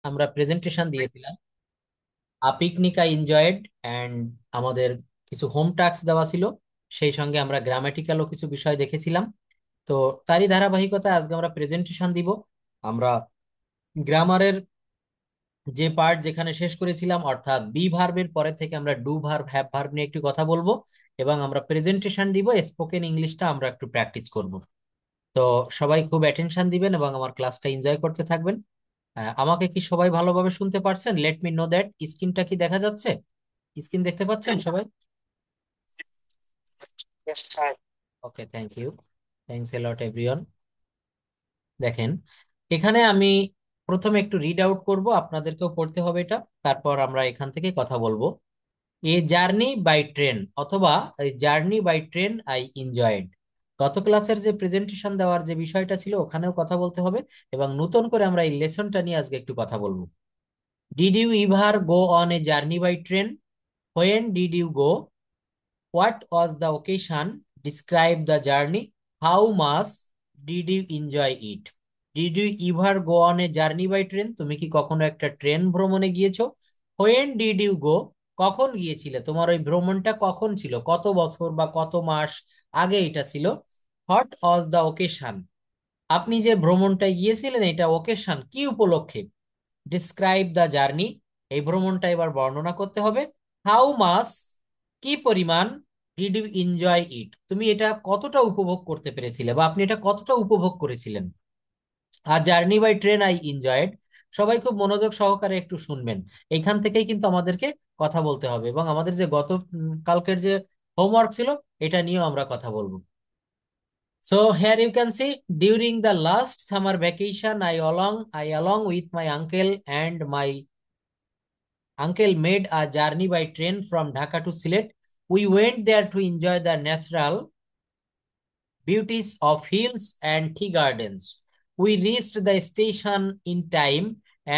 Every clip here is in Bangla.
আমরা প্রেজেন্টেশন দিয়েছিলাম। পিকনিক আই এনজয়েড অ্যান্ড আমাদের কিছু হোম টাস্ক দেওয়া ছিল, সেই সঙ্গে আমরা গ্রামাটিক্যালও কিছু বিষয় দেখেছিলাম। তো তারই ধারাবাহিকতায় আজকে আমরা প্রেজেন্টেশন দিব। আমরা গ্রামারের যে পার্ট যেখানে শেষ করেছিলাম, অর্থাৎ বি ভার্বের পরে থেকে আমরা ডু ভার্ব হ্যাভ ভার্ব নিয়ে একটু কথা বলবো, এবং আমরা প্রেজেন্টেশন দিব। স্পোকেন ইংলিশটা আমরা একটু প্র্যাকটিস করব। তো সবাই খুব অ্যাটেনশন দিবেন এবং আমার ক্লাসটা এনজয় করতে থাকবেন। আমাকে কি সবাই ভালোভাবে শুনতে পারছেন? Late me know that. স্ক্রিনটা কি দেখা যাচ্ছে? স্ক্রিন দেখতে পাচ্ছেন সবাই? Yes, sir. Okay, thank you. Thanks a lot everyone. দেখেন, এখানে আমি প্রথমে একটু রিড আউট করব, আপনাদেরকেও পড়তে হবে এটা, তারপর আমরা এখান থেকে কথা বলবো। এ জার্নি বাই ট্রেন, অথবা journey by train I enjoyed. গত ক্লাসের যে প্রেজেন্টেশন দেওয়ার যে বিষয়টা ছিল ওখানেও কথা বলতে হবে, এবং নতুন করে আমরা এই লেসনটা নিয়ে আজকে একটু কথা বলবো। Did you ever go on a journey by train? When did you go? What was the occasion? Describe the journey. How much did you enjoy it? Did you ever go on a journey by train? তুমি কি কখনো একটা ট্রেন ভ্রমণে গিয়েছো? When did you go? কখন গিয়েছিলে? তোমার ওই ভ্রমণটা কখন ছিল, কত বছর বা কত মাস আগে এটা ছিল? What was the occasion? আপনি যে ভ্রমণটায় গিয়েছিলেন এটা ওকেশন কি উপলক্ষে? ডিসক্রাইব দ্য জার্নি, এই ভ্রমণটা এবার বর্ণনা করতে হবে। হাউ মাস, কি পরিমাণ? ডিড ইউ এনজয় ইট, তুমি এটা কতটা উপভোগ করতে পেরেছিলে বা আপনি এটা কতটা উপভোগ করেছিলেন? আর journey by train I enjoyed, সবাই খুব মনোযোগ সহকারে একটু শুনবেন। এইখান থেকেই কিন্তু আমাদেরকে কথা বলতে হবে, এবং আমাদের যে গত কালকের যে হোমওয়ার্ক ছিল এটা নিয়েও আমরা কথা বলবো। So here you can see, during the last summer vacation, I along with my uncle made a journey by train from Dhaka to Sylhet. We went there to enjoy the natural beauties of hills and tea gardens. We reached the station in time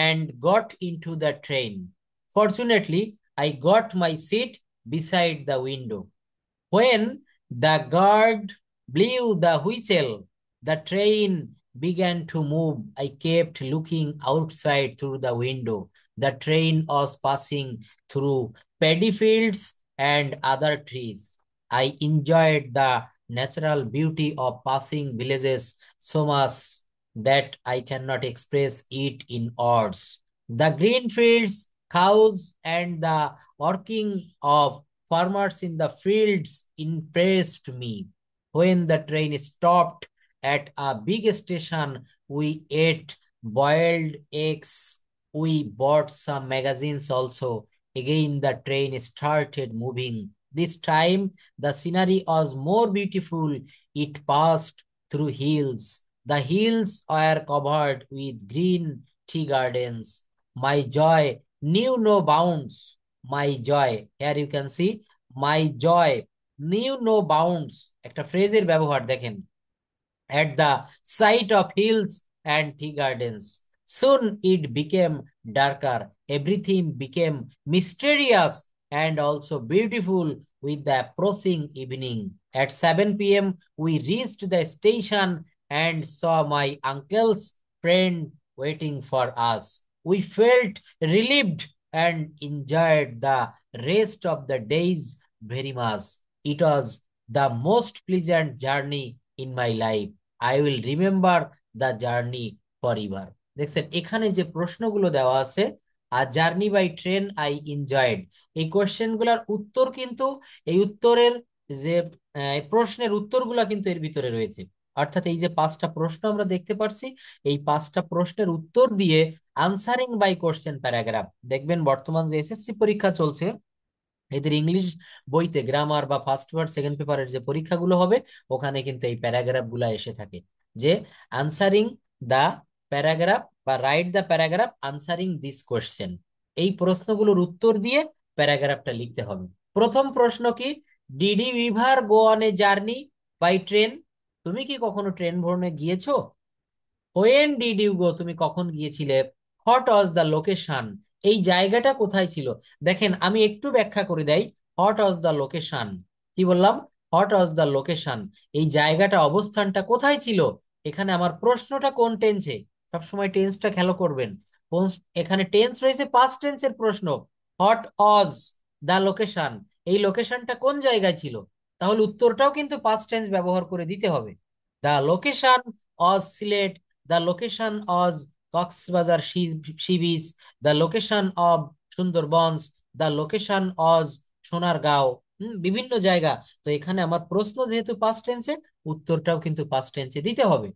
and got into the train. Fortunately, I got my seat beside the window. When the guard blew the whistle, the train began to move. I kept looking outside through the window. The train was passing through paddy fields and other trees. I enjoyed the natural beauty of passing villages so much that I cannot express it in words. The green fields, cows, and the working of farmers in the fields impressed me. When the train stopped at a big station, we ate boiled eggs. We bought some magazines also. Again, the train started moving. This time, the scenery was more beautiful. It passed through hills. The hills were covered with green tea gardens. My joy knew no bounds. My joy, here you can see, my joy knew no bounds, একটা ফ্রেজের ব্যবহার দেখেন, at the sight of hills and tea gardens. Soon it became darker. Everything became mysterious and also beautiful with the approaching evening. At 7 p.m., we reached the station and saw my uncle's friend waiting for us. We felt relieved and enjoyed the rest of the days very much. It was the most pleasant journey in my life. I will remember the journey forever. দেখছেন এখানে যে প্রশ্নগুলো দেওয়া আছে, আর journey by train I enjoyed, এই কোশ্চেন গুলার উত্তর কিন্তু, এই উত্তরের যে প্রশ্নের উত্তরগুলা কিন্তু এর ভিতরে রয়েছে। অর্থাৎ এই যে পাঁচটা প্রশ্ন আমরা দেখতে পাচ্ছি, এই পাঁচটা প্রশ্নের উত্তর দিয়ে আনসারিং বাই কোশ্চেন প্যারাগ্রাফ, দেখবেন বর্তমান যে এসএসসি পরীক্ষা চলছে এদের ইংলিশ বইতে গ্রামার বা ফার্স্ট পেপার সেকেন্ড পেপারের যে পরীক্ষাগুলো হবে ওখানে কিন্তু এই প্যারাগ্রাফ গুলা এসে থাকে, যে আনসারিং দা প্যারাগ্রাফ বা write the paragraph answering this question, এই প্রশ্নগুলোর উত্তর দিয়ে প্যারাগ্রাফটা লিখতে হবে। প্রথম প্রশ্ন কি? Did you ever go on a journey by train? তুমি কি কখনো ট্রেন ভ্রমণে গিয়েছো? হোয়েন ডিড ইউ গো, তুমি কখন গিয়েছিলে? হোয়াট ওয়াজ দ্য লোকেশন, এই জায়গাটা কোথায় ছিল? দেখেন আমি একটু ব্যাখ্যা করে দেই। হোয়াট ওয়াজ দ্য লোকেশন, কি বললাম? হোয়াট ওয়াজ দ্য লোকেশন, এই জায়গাটা অবস্থানটা কোথায় ছিল? এখানে আমার প্রশ্নটা কোন টেন্সে, সবসময় টেন্সটা খেয়াল করবেন। এখানে টেন্স রয়েছে, পাস্ট টেন্সের প্রশ্ন। হোয়াট ওয়াজ দ্য লোকেশন, এই লোকেশনটা কোন জায়গায় ছিল, তাহলে উত্তরটাও কিন্তু পাস্ট টেন্স ব্যবহার করে দিতে হবে। The location Aja Sylhet, the location Aja Cox's Bazar sea beach, the location of Sundarbans, the location অজ সোনারগাঁও। বিভিন্ন জায়গা। তো এখানে আমার প্রশ্ন যেহেতু পাস্ট টেন্সে, উত্তরটাও কিন্তু পাস্ট টেন্সে দিতে হবে।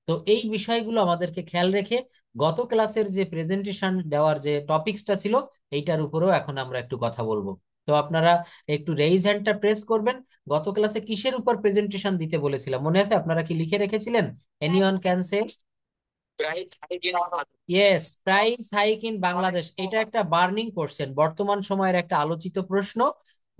তো এই বিষয়গুলো আমাদেরকে খেয়াল রেখে গত ক্লাসের যে প্রেজেন্টেশন দেওয়ার যে টপিকসটা ছিল, এইটার উপরেও এখন আমরা একটু কথা বলবো। তো আপনারা একটু রেইজ হ্যান্ডটা প্রেস করবেন। গত ক্লাসে কিসের উপর প্রেজেন্টেশন দিতে বলেছিলাম মনে আছে? আপনারা কি লিখে রেখেছিলেন? Anyone can say? Yes, price hike in Bangladesh. এটা একটা বার্নিং কোশ্চেন, বর্তমান সময়ের একটা আলোচিত প্রশ্ন।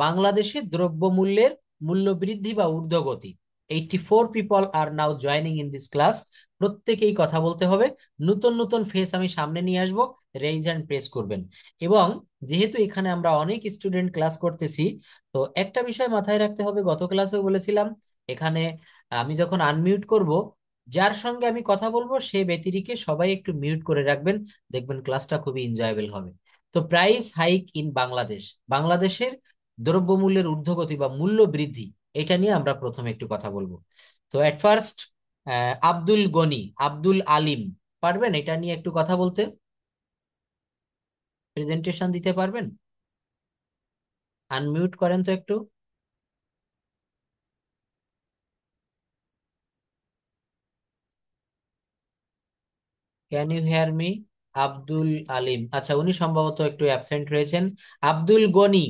বাংলাদেশে দ্রব্যমূল্যের মূল্য বৃদ্ধি বা ঊর্ধ্বগতি। 84 people are now joining in this class. প্রত্যেকেই কথা বলতে হবে। নতুন নতুন ফেস আমি সামনে নিয়ে আসবো, রেইজ হ্যান্ড প্রেস করবেন। এবং যেহেতু এখানে আমরা অনেক স্টুডেন্ট ক্লাস করতেছি, তো একটা বিষয় মাথায় রাখতে হবে, গত ক্লাসেও বলেছিলাম, এখানে আমি যখন আনমিউট করব, যার সঙ্গে আমি কথা বলবো সে ব্যতিরিকে সবাই একটু মিউট করে রাখবেন। দেখবেন ক্লাসটা খুবই এনজয়েবল হবে। তো প্রাইস হাইক ইন বাংলাদেশ, বাংলাদেশের দ্রব্যমূল্যের ঊর্ধ্বগতি বা মূল্য বৃদ্ধি, এটা নিয়ে আমরা প্রথমে একটু কথা বলবো। তো এট ফার্স্ট আব্দুল গনি, আব্দুল আলিম, পারবেন এটা নিয়ে একটু কথা বলতে? প্রেজেন্টেশন দিতে পারবেন? আনমিউট করেন তো একটু। Can you hear me? Abdul Alim, আচ্ছা উনি সম্ভবত একটু অ্যাবসেন্ট রয়েছেন। আব্দুল গনি,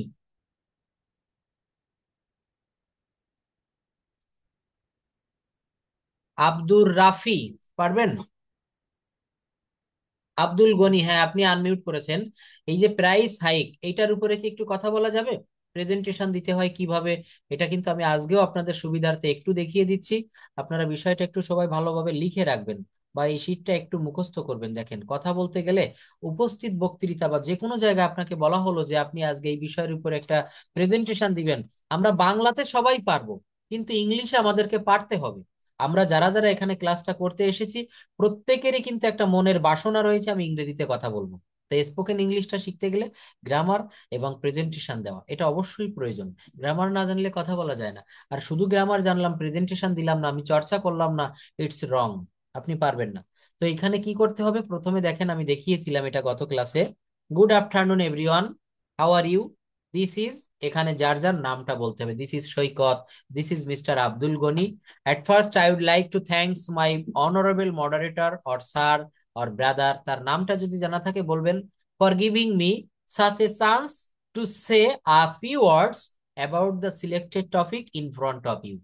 আব্দুর রাফি, পারবেন? আব্দুল গনি, হ্যাঁ আপনি আনমিউট করেছেন। এই যে প্রাইস হাইক, এইটার উপরে কি একটু কথা বলা যাবে? প্রেজেন্টেশন দিতে হয় কিভাবে, এটা কিন্তু আমি আজকেও আপনাদের সুবিধার্থে একটু দেখিয়ে দিচ্ছি। আপনারা বিষয়টা একটু সবাই ভালোভাবে লিখে রাখবেন বা এই শীটটা একটু মুখস্থ করবেন। দেখেন, কথা বলতে গেলে উপস্থিত বক্তৃতা বা যে কোনো জায়গায় আপনাকে বলা হলো যে আপনি আজকে এই বিষয়ের উপর একটা প্রেজেন্টেশন দিবেন, আমরা বাংলাতে সবাই পারবো, কিন্তু ইংলিশে আমাদেরকে পারতে হবে। আমরা যারা যারা এখানে ক্লাসটা করতে এসেছি, প্রত্যেকেরই কিন্তু একটা মনের বাসনা রয়েছে আমি ইংরেজিতে কথা বলবো। তাই স্পোকেন ইংলিশটা শিখতে গেলে গ্রামার এবং প্রেজেন্টেশন দেওয়া এটা অবশ্যই প্রয়োজন। গ্রামার না জানলে কথা বলা যায় না। আর শুধু গ্রামার জানলাম, প্রেজেন্টেশন দিলাম না, আমি চর্চা করলাম না, ইটস রং। আপনি পারবেন না। তো এখানে কি করতে হবে, প্রথমে দেখেন আমি দেখিয়েছিলাম এটা গত ক্লাসে। Good afternoon everyone, how are you? This is, এখানে যার যার নামটা বলতে হবে। This is Saikat, this is mister Abdul Gani. At first, I would like to thanks my honorable moderator or sir or brother, তার নামটা যদি জানা থাকে বলবেন, for giving me such a chance to say a few words about the selected topic in front of you.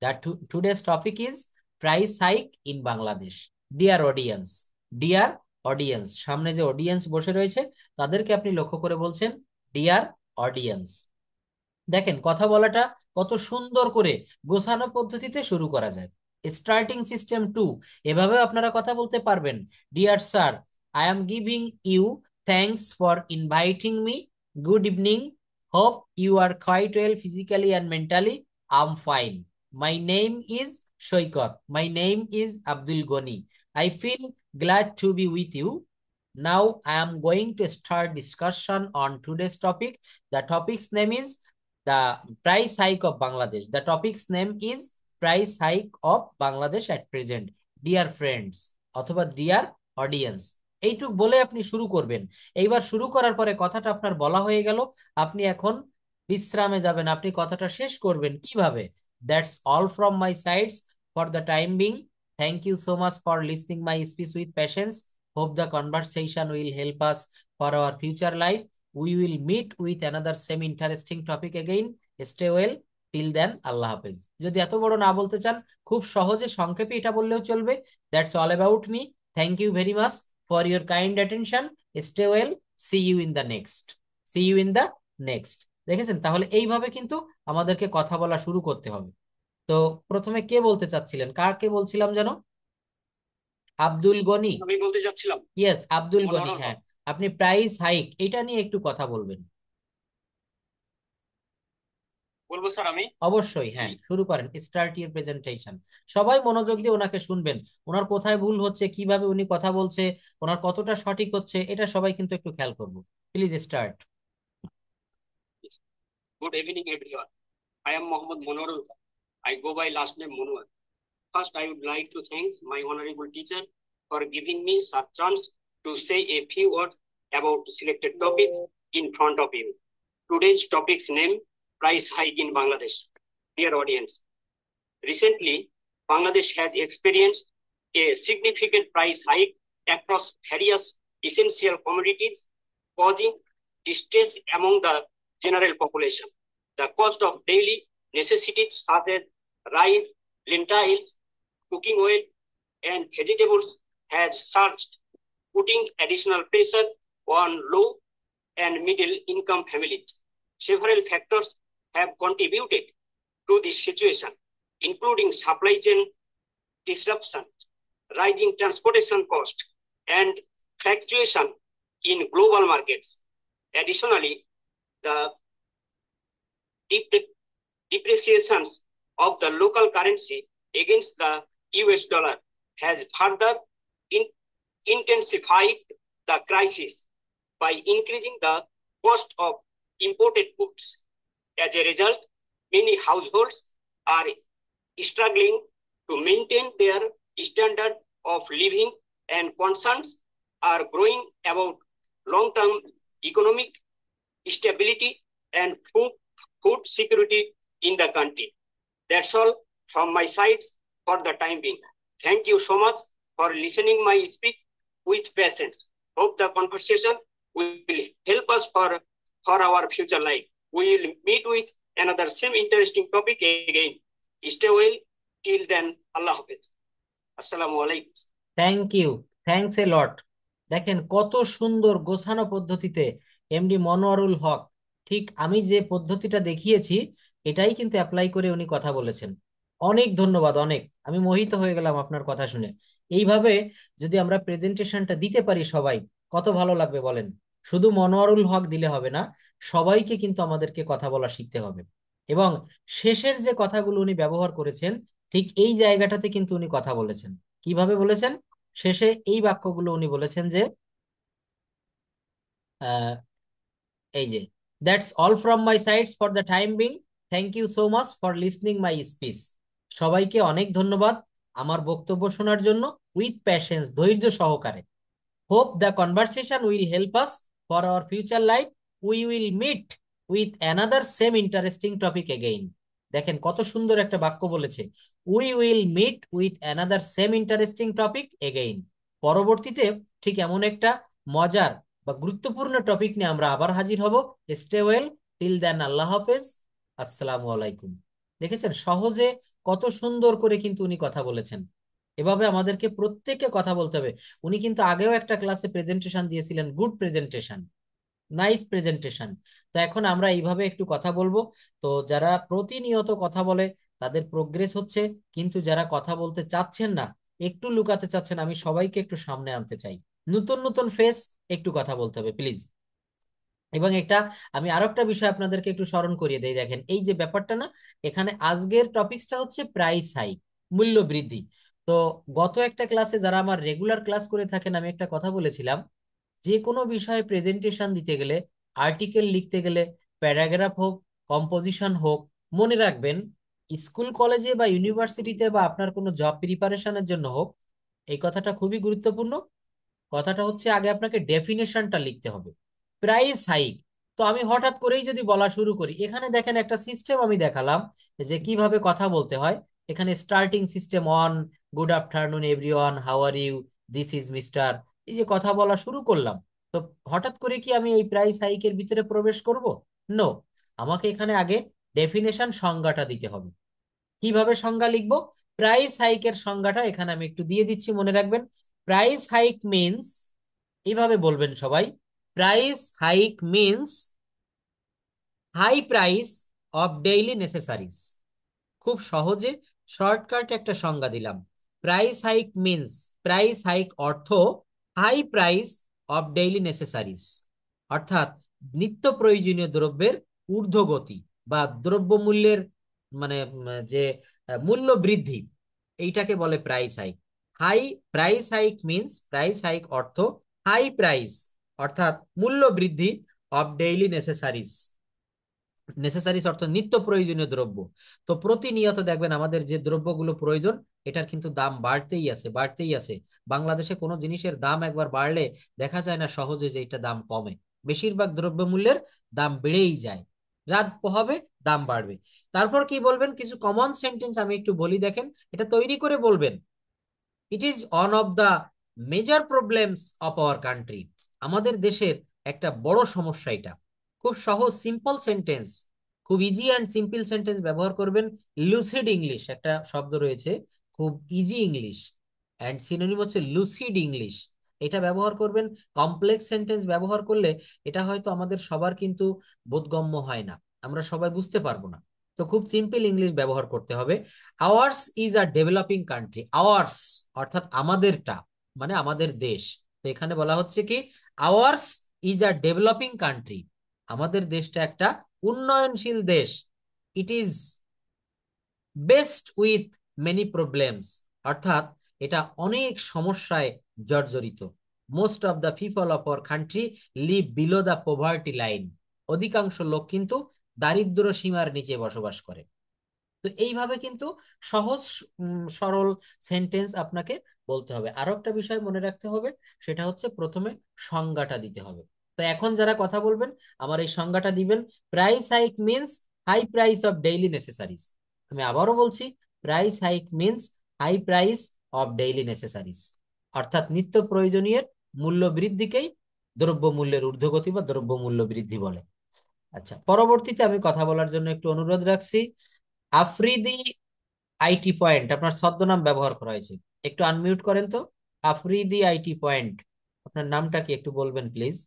That today's topic is price hike in Bangladesh. Dear audience, dear audience, সামনে যে অডিয়েন্স বসে রয়েছে তাদেরকে আপনি লক্ষ্য করে বলছেন ডিয়ার অডিয়েন্স। দেখেন কথা বলাটা কত সুন্দর করে গোছানো পদ্ধতিতে শুরু করা যায়। স্টার্টিং সিস্টেম টু, এভাবে আপনারা কথা বলতে পারবেন। Dear sir, I am giving you thanks for inviting me. Good evening, hope you are quite well physically and mentally. I am fine. My name is Saikat, my name is Abdul Gani. I feel glad to be with you. Now I am going to start discussion on today's topic. The topic's name is the price hike of Bangladesh. The topic's name is price hike of Bangladesh at present. Dear friends অথবা dear audience, এইটুক বলে আপনি শুরু করবেন। এইবার শুরু করার পরে কথাটা আপনার বলা হয়ে গেল, আপনি এখন বিশ্রামে যাবেন। আপনি কথাটা শেষ করবেন কিভাবে? That's all from my sides for the time being. Thank you so much for listening my speech with patience. Hope the conversation will help us for our future life. We will meet with another same interesting topic again. Stay well. Till then, আল্লাহ হাফেজ। যদি এত বড় না বলতে চান, খুব সহজে সংক্ষেপে এটা বললেও চলবে। That's all about me. Thank you very much for your kind attention. Stay well. See you in the next. See you in the next. দেখেছেন, তাহলে এইভাবে কিন্তু আমাদেরকে কথা বলা শুরু করতে হবে। তো প্রথমে কে বলতে চাচ্ছিলেন? কাকে বলছিলাম যেন? আব্দুল গনি, আমি বলতে চাচ্ছিলাম। ইয়েস, আব্দুল গনি, হ্যাঁ। আপনি প্রাইস হাইক এটা নিয়ে একটু কথা বলবেন। বলবো স্যার আমি? অবশ্যই, হ্যাঁ, শুরু করেন, স্টার্ট ইউর প্রেজেন্টেশন। সবাই মনোযোগ দিয়ে ওনাকে শুনবেন, ওনার কোথায় ভুল হচ্ছে, কিভাবে উনি কথা বলছে, ওনার কতটা সঠিক হচ্ছে, এটা সবাই কিন্তু একটু খেয়াল করবো। Please start. Good evening everyone. I am Mohammad Monarul. I go by last name Monwar. First, I would like to thank my honorable teacher for giving me such chance to say a few words about selected topics in front of you. Today's topic's name, price hike in Bangladesh. Dear audience, recently, Bangladesh has experienced a significant price hike across various essential commodities, causing distress among the general population. The cost of daily necessities such as rice, lentils, cooking oil, and vegetables has surged, putting additional pressure on low and middle income families. Several factors have contributed to this situation, including supply chain disruption, rising transportation costs, and fluctuation in global markets. Additionally, the deep depreciation of the local currency against the US dollar has further in- intensified the crisis by increasing the cost of imported goods. As a result, many households are struggling to maintain their standard of living, and concerns are growing about long-term economic stability and food security in the country. That's all from my side for the time being. Thank you so much for listening my speech with patience. Hope the conversation will help us for our future life. We will meet with another same interesting topic again. Stay well. Till then, Allah Hafiz. Assalamu alaikum. Thank you, thanks a lot. দেখেন কত সুন্দর গোছানো পদ্ধতিতে এমডি মনোয়ারুল হক ঠিক আমি যে পদ্ধতিটা দেখিয়েছি এটাই কিন্তু অ্যাপ্লাই করে উনি কথা বলেছেন। অনেক ধন্যবাদ, অনেক, আমি মোহিত হয়ে গেলাম আপনার কথা শুনে। এইভাবে যদি আমরা প্রেজেন্টেশনটা দিতে পারি সবাই, কত ভালো লাগবে বলেন। শুধু মনোয়ারুল হক দিলে হবে না, সবাইকে কিন্তু আমাদেরকে কথা বলা শিখতে হবে। এবং শেষের যে কথাগুলো উনি ব্যবহার করেছেন, ঠিক এই জায়গাটাতে কিন্তু উনি কথা বলেছেন। কিভাবে বলেছেন? শেষে এই বাক্যগুলো উনি বলেছেন যে আহ, এই যে, that's all from my sides for the time being, thank you so much for listening my speech. সবাইকে অনেক ধন্যবাদ আমার বক্তব্য শোনার জন্য, উইথ প্যাশেন্স, ধৈর্য সহকারে। Hope the conversation will help us for our future life. We will meet with another same interesting topic again. দেখেন কত সুন্দর একটা বাক্য বলেছে, we will meet with another same interesting topic again. পরবর্তীতে ঠিক এমন একটা মজার বা গুরুত্বপূর্ণ টপিক নিয়ে আমরা আবার হাজির হব। স্টে ওয়েল, টিল দেন, আল্লাহ হাফেজ, আসসালামু আলাইকুম। দেখেছেন সহজে কত সুন্দর করে কিন্তু উনি কথা বলেছেন। এভাবে আমাদেরকে প্রত্যেককে কথা বলতে হবে। উনি কিন্তু আগেও একটা ক্লাসে প্রেজেন্টেশন দিয়েছিলেন, গুড প্রেজেন্টেশন, নাইস প্রেজেন্টেশন। তো এখন আমরা এইভাবে একটু কথা বলবো। তো যারা প্রতিনিয়ত কথা বলে তাদের প্রোগ্রেস হচ্ছে, কিন্তু যারা কথা বলতে চাচ্ছেন না, একটু লুকাতে চাচ্ছেন, আমি সবাইকে একটু সামনে আনতে চাই। নতুন নতুন ফেস, একটু কথা বলতে হবে প্লিজ। এবং এটা আমি আরো একটা বিষয় আপনাদেরকে একটু স্মরণ করিয়ে দেই, দেখেন এই যে ব্যাপারটা না, এখানে আজকের টপিকসটা হচ্ছে প্রাইস হাইক, মূল্য বৃদ্ধি। তো গত একটা ক্লাসে যারা আমার রেগুলার ক্লাস করে থাকেন, আমি একটা কথা বলেছিলাম, যে কোনো বিষয়ে প্রেজেন্টেশন দিতে গেলে, আর্টিকেল লিখতে গেলে, প্যারাগ্রাফ হোক, কম্পোজিশন হোক, মনে রাখবেন স্কুল কলেজে বা ইউনিভার্সিটিতে বা আপনার কোনো জব প্রিপারেশনের জন্য হোক, এই কথাটা খুবই গুরুত্বপূর্ণ। কথাটা হচ্ছে আগে আপনাকে ডেফিনেশনটা লিখতে হবে। প্রাইস হাইক, তো আমি হঠাৎ করেই যদি বলা শুরু করি, এখানে দেখেন একটা সিস্টেম আমি দেখালাম যে কিভাবে কথা বলতে হয়। এখানে starting system on, good afternoon everyone, how are you, this is mister, এই যে কথা বলা শুরু করলাম। তো হঠাৎ করে কি আমি এই প্রাইস হাইকের ভিতরে প্রবেশ করব? নো, আমাকে এখানে আগে ডেফিনেশন, সংজ্ঞাটা দিতে হবে। কিভাবে সংজ্ঞা লিখবো? প্রাইস হাইকের সংজ্ঞাটা এখানে আমি একটু দিয়ে দিচ্ছি, মনে রাখবেন। প্রাইস হাইক মিন্স, এইভাবে বলবেন সবাই, price hike means high price of daily necessaries. খুব সহজে শর্টকাট একটা সংজ্ঞা দিলাম। Price hike means, price hike অর্থ high price of daily necessaries, অর্থাৎ নিত্য প্রয়োজনীয় দ্রব্যের ঊর্ধ্বগতি। বা দ্রব্যমূল্যের মানে যে মূল্য বৃদ্ধি, এইটাকে বলে price hike. High price hike means, price hike অর্থ হাই প্রাইস, অর্থাৎ মূল্য বৃদ্ধি অফ ডেইলি নেসেসারিজ। নেসেসারিজ অর্থ নিত্য প্রয়োজনীয় দ্রব্য। তো প্রতিনিয়ত দেখবেন আমাদের যে দ্রব্যগুলো প্রয়োজন, এটার কিন্তু দাম বাড়তেই আছে, বাড়তেই আছে। বাংলাদেশে কোনো জিনিসের দাম একবার বাড়লে দেখা যায় না সহজে যে এটা দাম কমে। বেশিরভাগ দ্রব্যমূল্যের দাম বেড়েই যায়, রাত পোহাবে দাম বাড়বে। তারপর কি বলবেন, কিছু কমন সেন্টেন্স আমি একটু বলি, দেখেন এটা তৈরি করে বলবেন। It is one of the major problems of our country. আমাদের দেশের একটা বড় সমস্যা এটা। খুব সহজ সিম্পল সেন্টেন্স, খুব ইজি অ্যান্ড সিম্পল সেন্টেন্স ব্যবহার করবেন। লুসিড ইংলিশ একটা শব্দ রয়েছে, খুব ইজি ইংলিশ অ্যান্ড সিনোনিম হচ্ছে লুসিড ইংলিশ, এটা ব্যবহার করবেন। কমপ্লেক্স সেন্টেন্স ব্যবহার করলে এটা হয়তো আমাদের সবার কিন্তু বোধগম্য হয় না, আমরা সবাই বুঝতে পারবো না। তো খুব সিম্পল ইংলিশ ব্যবহার করতে হবে। Hours is a developing country. Hours অর্থাৎ আমাদেরটা, মানে আমাদের দেশ। তো এখানে বলা হচ্ছে কি, ours is a developing country, আমাদের দেশটা একটা উন্নয়নশীল দেশ। It is best with many problems, অর্থাৎ এটা অনেক সমস্যায় জর্জরিত। Most of the people of our country live below the poverty line. অধিকাংশ লোক কিন্তু দারিদ্র্য সীমার নিচে বসবাস করে। তো এইভাবে কিন্তু সহজ সরল সেন্টেন্স আপনাকে বলতে হবে। আরো একটা বিষয় মনে রাখতে হবে, সেটা হচ্ছে প্রথমে সংজ্ঞাটা দিতে হবে। তো এখন যারা কথা বলবেন আমার এই সংজ্ঞাটা দিবেন। Price hike means high price of daily necessaries. আমি আবারও বলছি, price hike means high price of daily necessaries, অর্থাৎ নিত্য প্রয়োজনীয় মূল্য বৃদ্ধিকেই দ্রব্য মূল্যের ঊর্ধ্বগতি বা দ্রব্য মূল্য বৃদ্ধি বলে। আচ্ছা, পরবর্তীতে আমি কথা বলার জন্য একটু অনুরোধ রাখছি। আফ্রিদি আইটি পয়েন্ট, আপনার ছদ্মনাম ব্যবহার করা হয়েছে, একটু আনমিউট করেন তো। আফ্রিদি আইটি পয়েন্ট, আপনার নামটা কি একটু বলবেন প্লিজ?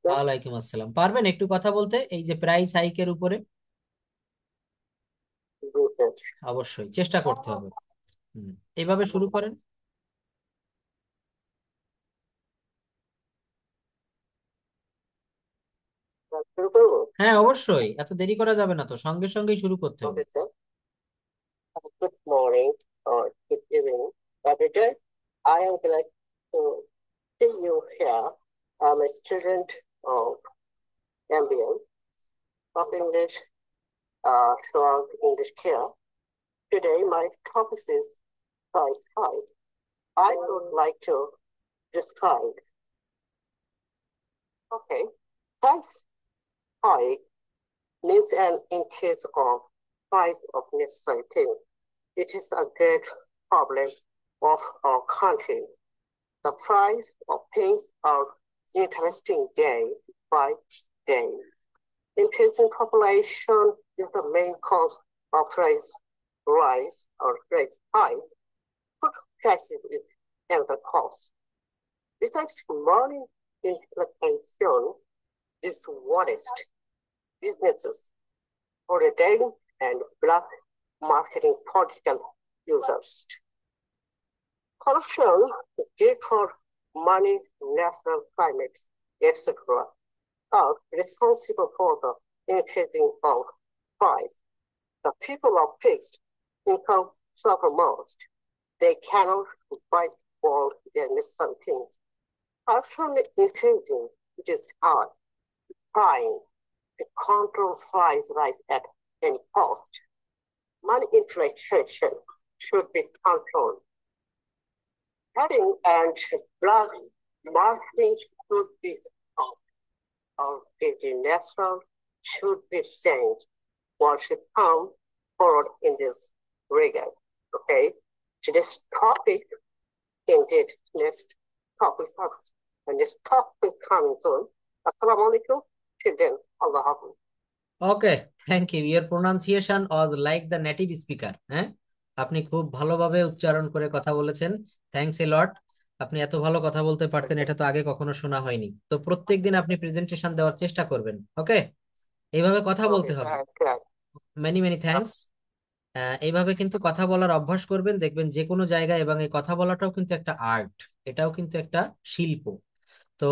ওয়ালাইকুম আসসালাম। পারবেন একটু কথা বলতে এই যে প্রাইস হাইকের উপরে? অবশ্যই চেষ্টা করতে হবে। এইভাবে শুরু করেন। শুরু করবো? হ্যাঁ অবশ্যই, এত দেরি করা যাবে না তো, সঙ্গে সঙ্গেই শুরু করতে হবে। Good morning or good evening, everyday. I am glad to see you here. I'm a student of MBA of English, short English here. Today my topic is price hike. I would like to describe. Okay, price hike means an increase of price of necessary things. It is a great problem of our country. The price of things are interesting day by day. Increasing population is the main cause of price rise or price hike. Food prices is another cause. Besides money inflation is worst. Businesses, hoarding and black marketing political users. Corruption, greed for money, national climate, etc. are responsible for the increasing of price. The people of fixed income suffer most. They cannot buy all their necessary things. Corruption increasing, it is hard, trying to control price rise at any cost. Money inflation should be controlled. Cutting and blood marketing should be stopped. Our national should be changed. What should come forward in this regard? Okay, so this topic, indeed, next topic, and this topic coming soon. Assalamu alaikum. Till then, Allah Hafiz. Okay, thank you. Your pronunciation or like the native speaker. হ্যাঁ, আপনি খুব ভালোভাবে উচ্চারণ করে কথা বলেছেন। Thanks a lot. আপনি এত ভালো কথা বলতে পারতেন, এটা তো আগে কখনো শোনা হয়নি। তো প্রত্যেকদিন আপনি প্রেজেন্টেশন দেওয়ার চেষ্টা করবেন, ওকে? এইভাবে কথা বলতে হবে। Many many thanks. এইভাবে কিন্তু কথা বলার অভ্যাস করবেন, দেখবেন যে কোনো জায়গায়। এবং এই কথা বলাটাও কিন্তু একটা আর্ট, এটাও কিন্তু একটা শিল্প। তো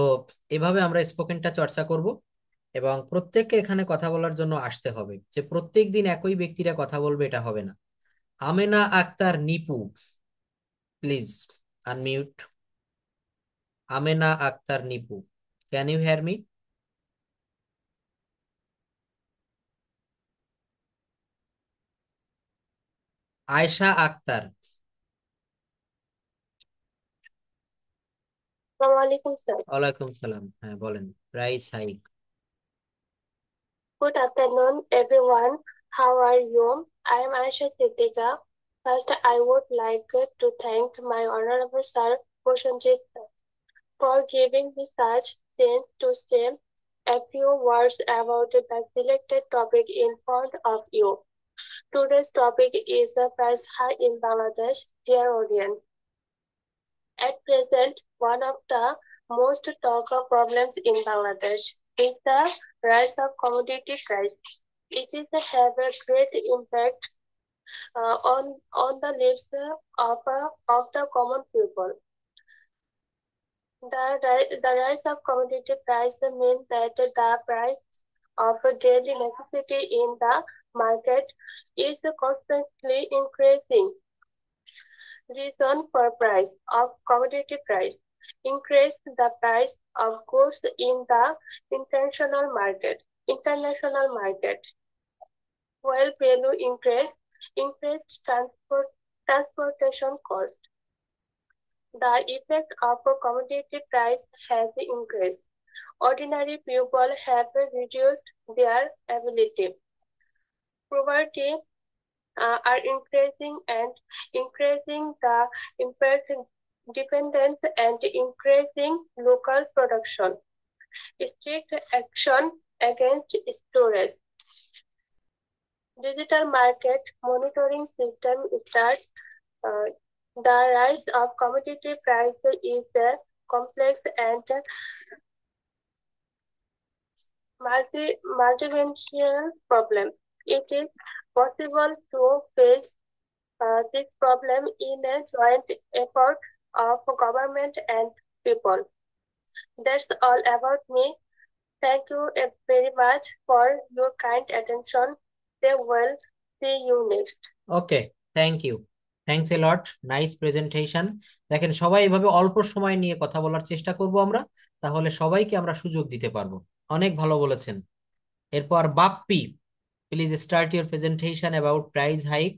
এভাবে আমরা স্পোকেনটা চর্চা করব এবং প্রত্যেককে এখানে কথা বলার জন্য আসতে হবে, যে প্রত্যেক দিন একই ব্যক্তিরা কথা বলবে এটা হবে না। Amena Akter Nipu, please unmute. Amena Akter Nipu, can you hear me? Ayesha Akter. Assalamualaikum, sir. ওয়ালাইকুম সালাম, হ্যাঁ বলেন। Price hike. Good afternoon, everyone. How are you? I am Aisha Siddiqa. First, I would like to thank my Honorable Sir Bhushanjit for giving me such chance to say a few words about the selected topic in front of you. Today's topic is the price hike in Bangladesh, dear audience. At present, one of the most talked of problems in Bangladesh is the rise of commodity price. It is have a great impact on the lives of the common people. The rise of commodity price means that the price of daily necessity in the market is constantly increasing. Reason for price of commodity price increase the price of goods in the international market, while value increase transportation cost. The effect of commodity price has increased. Ordinary people have reduced their ability. Poverty are increasing the impact dependence and increasing local production. Strict action against storage. Digital market monitoring system starts. The rise of commodity price is a complex and multidimensional problem. It is possible to face this problem in a joint effort of government and people. That's all about me. Thank you very much for your kind attention. They will see you next. Okay, thank you. Thanks a lot, nice presentation. দেখেন, সবাই এভাবে অল্প সময় নিয়ে কথা বলার চেষ্টা করব আমরা, তাহলে সবাইকে আমরা সুযোগ দিতে পারবো। অনেক ভালো বলেছেন। এরপর Bappi, please start your presentation about price hike.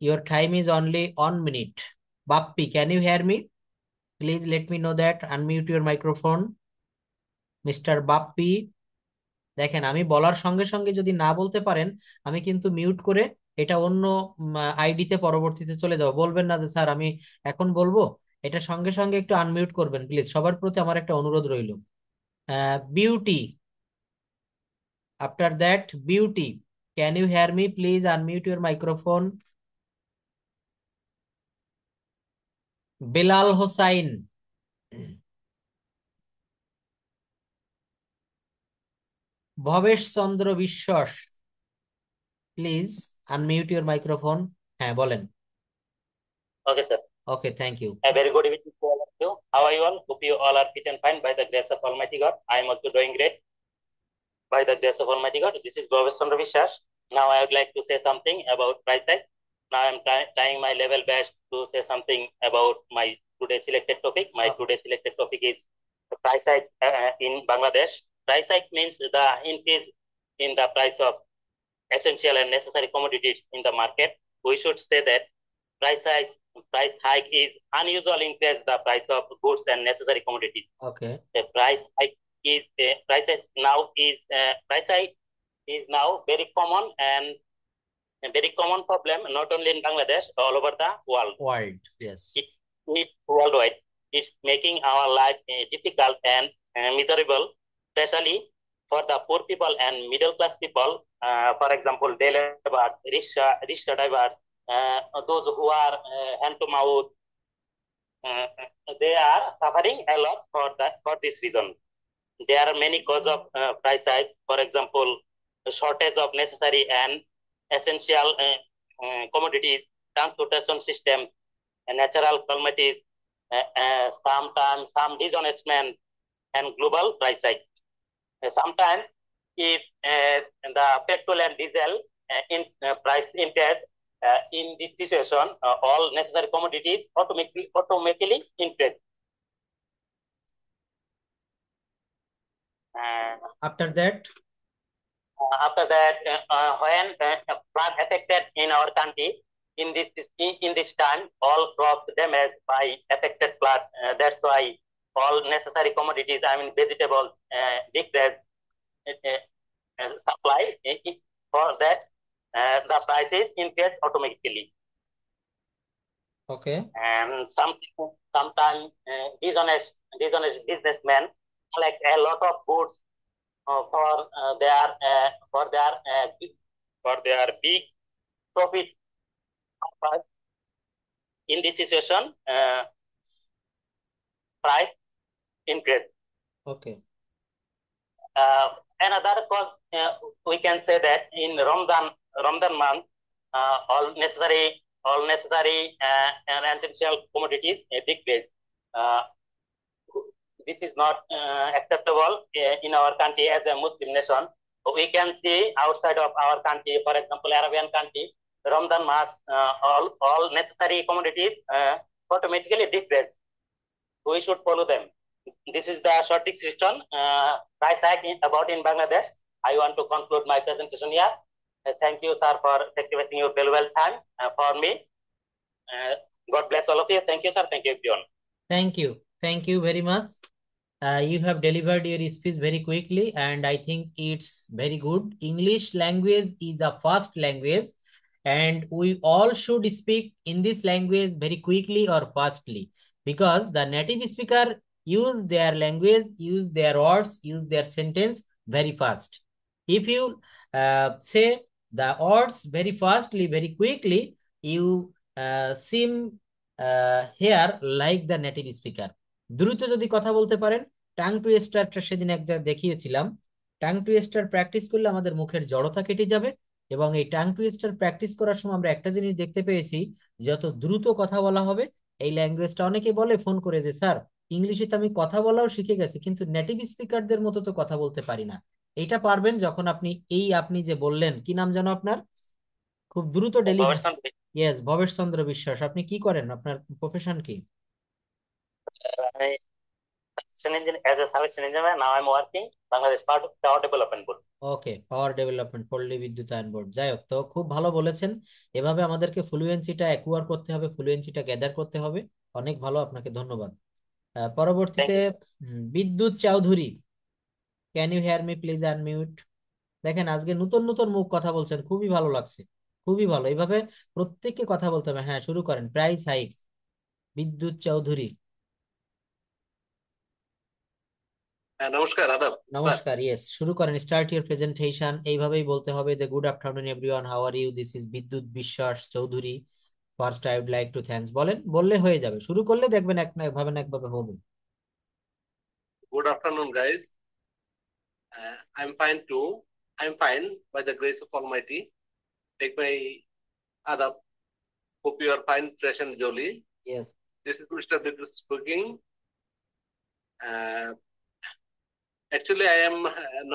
Your time is only 1 minute. Bappi, can you hear me? Please let me know that. Unmute your microphone, mister Bappi. দেখেন, আমি বলার সঙ্গে সঙ্গে যদি না বলতে পারেন, আমি কিন্তু মিউট করে এটা অন্য আইডিতে পরবর্তীতে চলে যাব। বলবেন না যে স্যার আমি এখন বলবো, এটা সঙ্গে সঙ্গে একটু আনমিউট করবেন প্লিজ। সবার প্রতি আমার একটা অনুরোধ রইল। Beauty, after that Beauty, can you hear me? Please unmute your microphone. Belal Hossain, Bhabesh Chandra Biswas, please unmute your microphone. হ্যাঁ বলেন। Okay, sir. Okay, thank you. A very good evening to all of you. How are you all? Hope you all are fit and fine by the grace of Almighty God. I am also doing great by the grace of Almighty God. This is Bhavesh Chandra Vishwas. Now I would like to say something about price hike. Now I am trying my level best to say something about my today's selected topic. My today's selected topic is the price hike in Bangladesh. Price hike means the increase in the price of essential and necessary commodities in the market. We should say that price hike is unusual increase the price of goods and necessary commodities. Okay. The price hike is now very common and a very common problem, not only in Bangladesh, all over the world. Yes. It worldwide. It's making our life difficult and miserable, especially for the poor people and middle class people. For example, day labor, rickshaw drivers, those who are hand to mouth, they are suffering a lot for this reason. There are many causes of price hike. For example, the shortage of necessary and essential commodities, transportation system, and natural calamities, sometimes some dishonest men and global price hike. Sometimes if the petrol and diesel price increase in this situation, all necessary commodities automatically increase. After that, when flood affected in our country, in this time, all crops damaged by affected flood. That's why all necessary commodities, I mean vegetables, decrease supply. For that, the prices increase automatically. okay. And sometimes dishonest businessmen collect a lot of goods for their big profit. In this situation, price increase. Okay. Another cause, we can say that in Ramadan month, all necessary and essential commodities decrease. This is not acceptable in our country as a Muslim nation. We can see outside of our country, for example, Arabian country, Ramadan month, all necessary commodities automatically decrease. We should follow them. This is the short description price hike about in Bangladesh. I want to conclude my presentation here. Thank you, sir, for sacrificing your valuable time for me. God bless all of you. Thank you, sir. Thank you, everyone. Thank you. Thank you very much. You have delivered your speech very quickly, and I think it's very good. English language is a first language, and we all should speak in this language very quickly or fastly, because the native speaker use their language, use their words, use their sentence very fast. If you say the words very fastly, very quickly, you seem here like the native speaker. দ্রুত যদি কথা বলতে পারেন, টাং টুইস্টারটা সেদিন এক জায়গায় দেখিয়েছিলাম। টাং টুইস্টার প্র্যাকটিস করলে আমাদের মুখের জড়তা কেটে যাবে, এবং এই টাং টুইস্টার প্র্যাকটিস করার সময় আমরা একটা জিনিস দেখতে পেয়েছি, যত দ্রুত কথা বলা হবে এই ল্যাঙ্গুয়েজটা, অনেকে বলে ফোন করে যে স্যার ইংলিশে তো আমি কথা বলাও শিখে গেছি, কিন্তু নেটিভ স্পিকারদের মতো তো কথা বলতে পারি না। এটা পারবেন যখন আপনি যে বললেন, কি নাম জানো আপনার? খুব দ্রুত ডেলিভারি। ইয়েস, ভবেশ চন্দ্র বিশ্বাস। আপনি কি করেন? আপনার প্রফেশন কি? As a solution engineer, now I'm working Bangladesh Power Development Board. Okay, power development, পল্লী বিদ্যুতায়ন বোর্ড। যাই হোক, তো খুব ভালো বলেছেন। এভাবে আমাদেরকে ফ্লুয়েন্সিটা অ্যাকুয়ার করতে হবে, ফ্লুয়েন্সিটা গ্যাদার করতে হবে। অনেক ভালো, আপনাকে ধন্যবাদ। পরবর্তীতে Bidyut Chowdhury, can you hear me please unmute. দেখেন আজকে নতুন নতুন মুখ কথা বলছেন, খুবই ভালো লাগছে, খুবই ভালো। এইভাবে প্রত্যেককে কথা বলতে হবে। হ্যাঁ, শুরু করেন। প্রাইস হাইক, বিদ্যুৎ চৌধুরী। নমস্কার, আদাব। নমস্কার, ইয়েস, শুরু করেন। Start your presentation. এইভাবেই বলতে হবে যে good afternoon everyone, how are you, this is Bidyut Biswas Chowdhury. First I would like to thanks. বলেন, বললে হয়ে যাবে। শুরু করলে দেখবেন একভাবে হবে। Good afternoon, guys. I'm fine too. I'm fine by the grace of Almighty. Take my adab. Hope you are fine, fresh and jolly. Yes. This is Mr. Biddus speaking. Actually, I am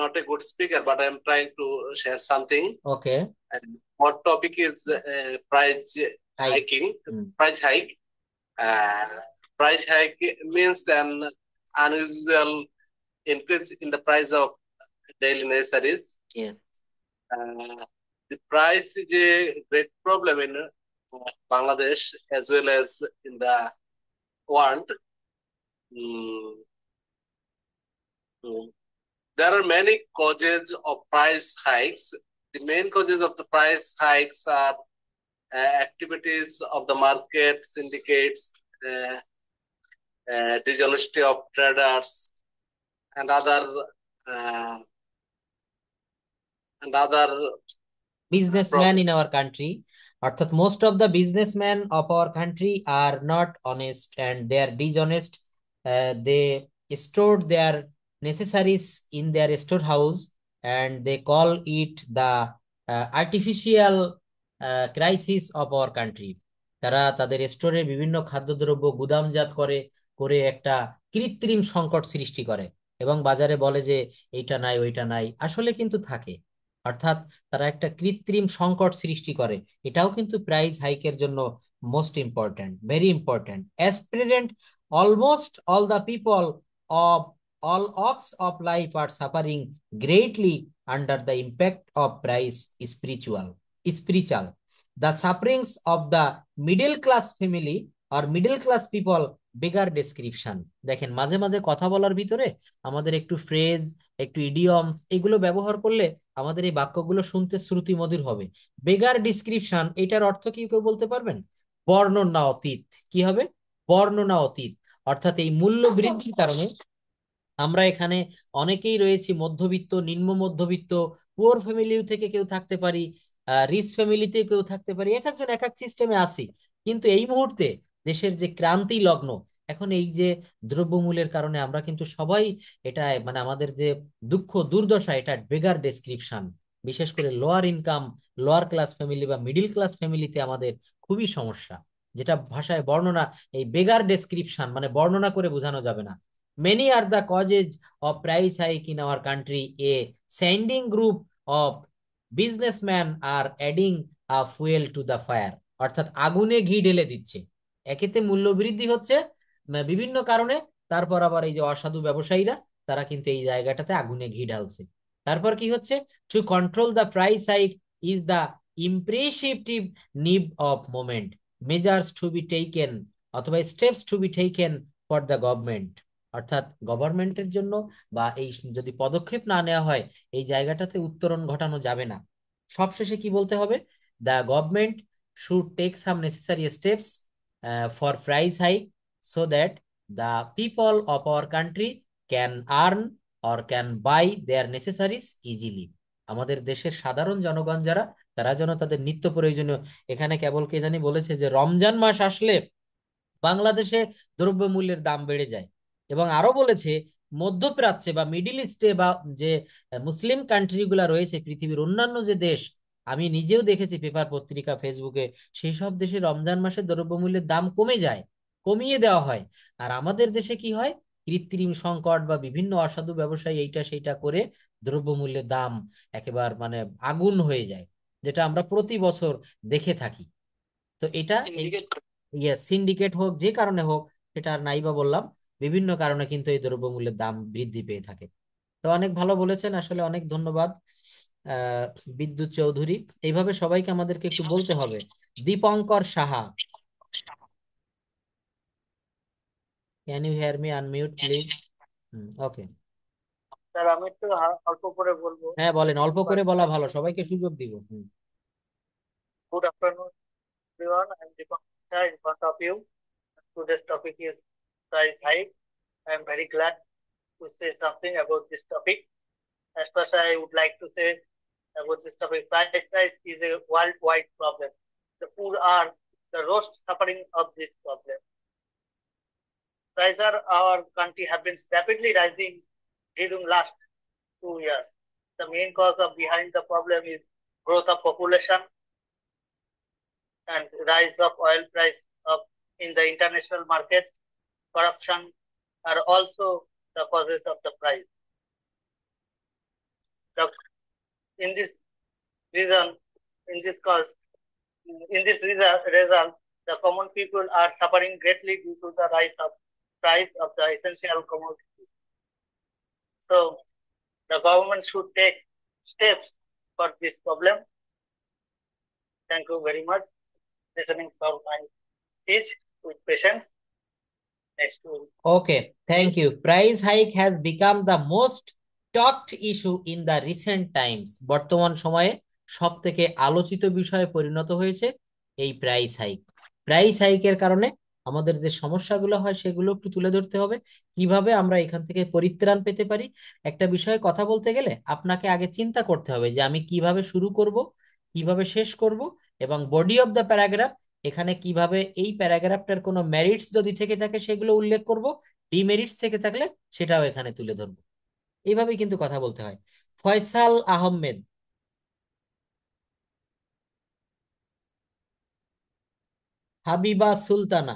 not a good speaker, but I am trying to share something. Okay. And what topic is price hiking? Price hike. Price hike means an unusual increase in the price of daily necessaries. Yeah. The price is a great problem in Bangladesh as well as in the world. There are many causes of price hikes. The main causes of the price hikes are activities of the market, syndicates, dishonesty of traders, and other businessmen in our country. অর্থাৎ most of the businessmen of our country are not honest and they are dishonest. They stored their necessaries in their storehouse and they call it the artificial crisis of our country. তারা তাদের স্টোরে বিভিন্ন খাদ্যদ্রব্য গুদামজাত করে একটা কৃত্রিম সংকট সৃষ্টি করে এবং বাজারে বলে যে এইটা নাই ওইটা নাই, আসলে কিন্তু থাকে। অর্থাৎ তারা একটা কৃত্রিম সংকট সৃষ্টি করে। এটাও কিন্তু প্রাইস হাইকের জন্য most important, very important. As present almost all the people of all walks of life are suffering greatly under the impact of price spiritual. The sufferings of the middle class family or middle class people bigger description. দেখেন মাঝে মাঝে কথা বলার ভিতরে আমাদের একটু ফ্রেজ, একটু ইডিয়মস এগুলো ব্যবহার করলে আমাদের এই বাক্যগুলো শুনতে শ্রুতি মধুর হবে। বেগার ডিসক্রিপশন, এটার অর্থ কি কেউ বলতে পারবেন? বর্ণনা অতীত। কি হবে? বর্ণনা অতীত। অর্থাৎ এই মূল্য বৃদ্ধির কারণে আমরা এখানে অনেকেই রয়েছি মধ্যবিত্ত, নিম্ন মধ্যবিত্ত, পুয়ার ফ্যামিলিও থেকে কেউ থাকতে পারি, রিচ ফ্যামিলিতে কেউ থাকতে পারি, এক একজন এক এক সিস্টেমে আসি। কিন্তু এই মুহূর্তে দেশের যে ক্রান্তি লগ্ন, এখন এই যে দ্রব্যমূল্যের কারণে আমরা কিন্তু সবাই এটা মানে আমাদের যে দুঃখ দুর্দশা, এটা বেগার ডেসক্রিপশন। বিশেষ করে lower income, lower class family বা মিডিল ক্লাস ফ্যামিলিতে আমাদের খুবই সমস্যা, যেটা ভাষায় বর্ণনা, এই বেগার ডেসক্রিপশন মানে বর্ণনা করে বোঝানো যাবে না। Many are the causes of price hike in our country. A sending group of businessmen are adding a fuel to the fire. অর্থাৎ আগুনে ঘি ঢেলে দিচ্ছে। একেতে মূল্য বৃদ্ধি হচ্ছে বিভিন্ন কারণে, তারপর আবার এই যে অসাধু ব্যবসায়ীরা তারা কিন্তু এই জায়গাটাতে আগুনে ঘি ঢালছে। তারপর কি হচ্ছে? To control the price hike is the impressive need of moment, measures to be taken অথবা steps to be taken for the government. অর্থাৎ গভর্নমেন্টের জন্য বা এই যদি পদক্ষেপ না নেওয়া হয় এই জায়গাটাতে উত্তরণ ঘটানো যাবে না। সবশেষে কি বলতে হবে? The government should take some necessary steps for price hike so that the people of our country can earn or can buy their necessaries easily. আমাদের দেশের সাধারণ জনগণ যারা, তারা যেন তাদের নিত্য প্রয়োজনীয়, এখানে কেবল কে জানি বলেছে যে রমজান মাস আসলে বাংলাদেশে দ্রব্যমূল্যের দাম বেড়ে যায়, এবং আরো বলেছে মধ্যপ্রাচ্যে বা মিডিল ইস্টে বা যে মুসলিম কান্ট্রি গুলা রয়েছে, পৃথিবীর অন্যান্য যে দেশ, আমি নিজেও দেখেছি পেপার পত্রিকা ফেসবুকে, সেই সব দেশে রমজান মাসে দ্রব্যমূল্যের দাম কমে যায়, কমিয়ে দেওয়া হয়। আর আমাদের দেশে কি হয়? কৃত্রিম সংকট বা বিভিন্ন অসাধু ব্যবসায়ী এইটা সেইটা করে দ্রব্যমূল্যের দাম একেবারে মানে আগুন হয়ে যায়, যেটা আমরা প্রতি বছর দেখে থাকি। তো এটা সিন্ডিকেট হোক, যে কারণে হোক, সেটা আর নাই বা বললাম, বিভিন্ন কারণে কিন্তু এই দ্রব্যমূল্যের দাম বৃদ্ধি পেয়ে থাকে। তো অনেক ভালো বলেছেন, আসলে অনেক ধন্যবাদ আহ বিদ্যুৎ চৌধুরী। এইভাবে সবাইকে আমাদেরকে একটু বলতে হবে। Dipankar Saha, can you hear me? Unmute please. Okay, sir আমি একটু অল্প করে বলবো। হ্যাঁ বলেন, অল্প করে বলা ভালো, সবাইকে সুযোগ দিব। Good afternoon everyone. I'm Deepak Shah in front of you. Today's topic is price hike. I am very glad to say something about this topic. As first, I would like to say about this topic. Price hike is a worldwide problem. The poor are the most suffering of this problem. Prices our country have been rapidly rising during last 2 years. The main cause of behind the problem is growth of population and rise of oil price of in the international market. Corruption are also the causes of the price. In this reason, in this cause, in this result, the common people are suffering greatly due to the rise of price of the essential commodities. So, the government should take steps for this problem. Thank you very much. Listening for my speech with patience. Next one. Okay, thank you. Price hike has become the most talked issue in the recent times. বর্তমান সময়ে সব থেকে আলোচিত বিষয়ে পরিণত হয়েছে এই প্রাইস হাইক। প্রাইস হাইকের কারণে আমাদের যে সমস্যাগুলো হয় সেগুলো একটু তুলে ধরতে হবে, কিভাবে আমরা এখান থেকে পরিত্রাণ পেতে পারি। একটা বিষয়ে কথা বলতে গেলে আপনাকে আগে চিন্তা করতে হবে যে আমি কিভাবে শুরু করব, কিভাবে শেষ করব, এবং বডি অফ দ্য প্যারাগ্রাফ, এখানে কিভাবে এই প্যারাগ্রাফটার কোনো মেরিটস যদি থেকে থাকে সেগুলো উল্লেখ করব, ডিমেরিটস থেকে থাকলে সেটাও এখানে তুলে ধরবো। এইভাবেই কিন্তু কথা বলতে হয়। ফয়সাল আহমেদ, হাবিবা সুলতানা।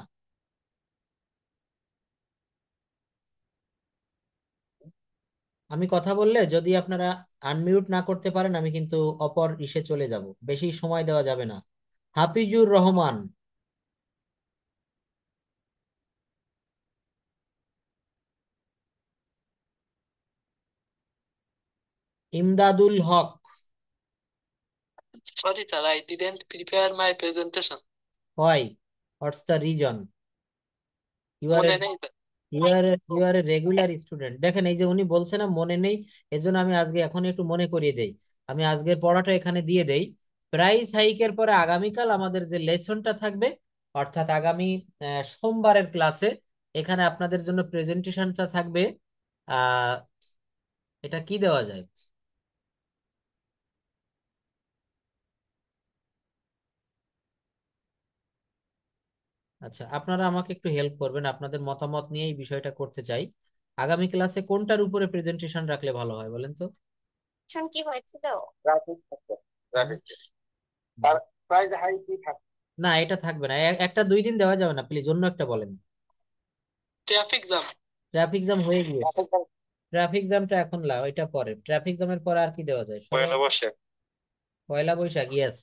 আমি কথা বললে যদি আপনারা আনমিউট না করতে পারেন আমি কিন্তু অপর ইসে চলে যাব, বেশি সময় দেওয়া যাবে না। হাফিজুর রহমান। ইমদাদুল হক। Sorry, sir, I didn't prepare my presentation. Why? What's the reason? You are মনে a নেই তো। you are a regular student. দেখেন এই যে উনি বলছে না মনে নেই, এজন্য আমি আজকে এখন একটু মনে করিয়ে দেই। আমি আজকের পড়াটা এখানে দিয়ে দেই। প্রাইস হাইকের পরে আগামীকাল আমাদের যে লেসনটা থাকবে, অর্থাৎ আগামী সোমবারের ক্লাসে এখানে আপনাদের জন্য প্রেজেন্টেশনটা থাকবে। আহ এটা কি দেওয়া যায়? আচ্ছা, আপনারা আমাকে একটু হেল্প করবেন, আপনাদের মতামত নিয়ে এই বিষয়টা করতে চাই। আগামী ক্লাসে কোনটার উপরে প্রেজেন্টেশন রাখলে ভালো হয় বলেন তো? কি হয়েছিল? প্রাইস হাইক কি থাকে? না, এটা থাকবে না, একটা 2 দিন দেওয়া যাবে না প্লিজ, অন্য একটা বলেন। Traffic jam. ট্রাফিক জ্যাম হয়ে গিয়েছে, ট্রাফিক জ্যামটা এখন লাও, এটা পরে। ট্রাফিক জ্যামের পরে আর কি দেওয়া যায়? পয়লা বৈশাখ। পয়লা বৈশাখ, ইয়েস,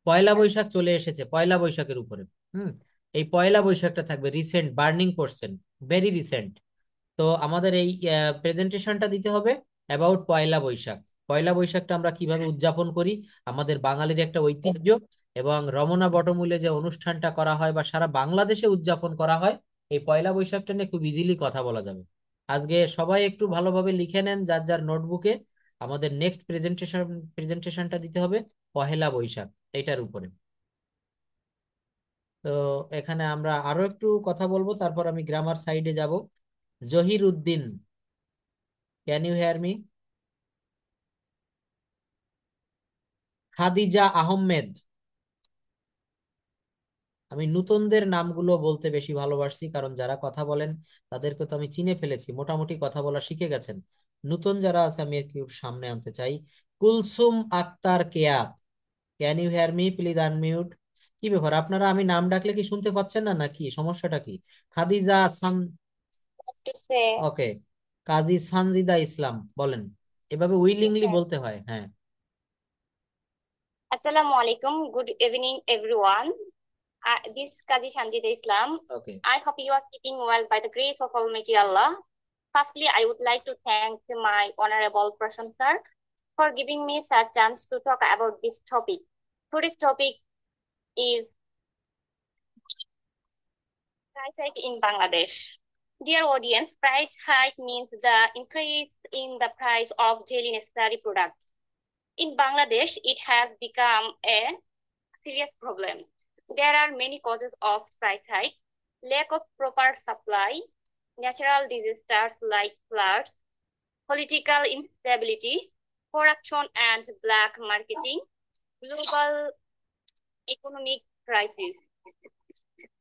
পয়লা বৈশাখ চলে এসেছে, পয়লা বৈশাখের উপরে। হুম, এই পয়লা বৈশাখটা থাকবে, রিসেন্ট বার্নিং করছেন, ভেরি রিসেন্ট। তো আমাদের এই প্রেজেন্টেশনটা দিতে হবে অ্যাবাউট পয়লা বৈশাখ। পয়লা বৈশাখটা আমরা কিভাবে উদযাপন করি, আমাদের বাঙালির একটা ঐতিহ্য, এবং রমনা বটমূলে যে অনুষ্ঠানটা করা হয় বা সারা বাংলাদেশে উদযাপন করা হয়, এই পয়লা বৈশাখটা নিয়ে খুব ইজিলি কথা বলা যাবে। আজকে সবাই একটু ভালোভাবে লিখে নেন যার যার নোটবুকে, আমাদের নেক্সট প্রেজেন্টেশনটা দিতে হবে পহেলা বৈশাখ, এইটার উপরে। তো এখানে আমরা আরো একটু কথা বলবো, তারপর আমি গ্রামার সাইডে যাব। Zahir Uddin, can you hear me? Khadija Ahmed. আমি নতুনদের নামগুলো বলতে বেশি ভালোবাসি, কারণ যারা কথা বলেন তাদেরকে তো আমি চিনে ফেলেছি, মোটামুটি কথা বলা শিখে গেছেন। নতুন যারা আছে আমি একটু সামনে আনতে চাই। Kulsum Akter Keya, can you hear me? Please unmute. কি ব্যাপার আপনারা, আমি নাম ডাকলে কি শুনতে পাচ্ছেন না নাকি, সমস্যাটা কি? খাদিজা সান, ওকে, কাজী সানজিদা ইসলাম বলেন, এভাবে উইলিংলি বলতে হয়, হ্যাঁ। Assalamu alaikum. Good evening, everyone. This is Kazi Sanjida Islam. Okay. I hope you are keeping well by the grace of Almighty Allah. Firstly, I would like to thank my honorable person sir for giving me such chance to talk about this topic. Today's topic is price hike in Bangladesh. Dear audience, price hike means the increase in the price of daily necessary products. In Bangladesh, it has become a serious problem. There are many causes of price hike: lack of proper supply, natural disasters like floods, political instability, corruption and black marketing, global economic crisis.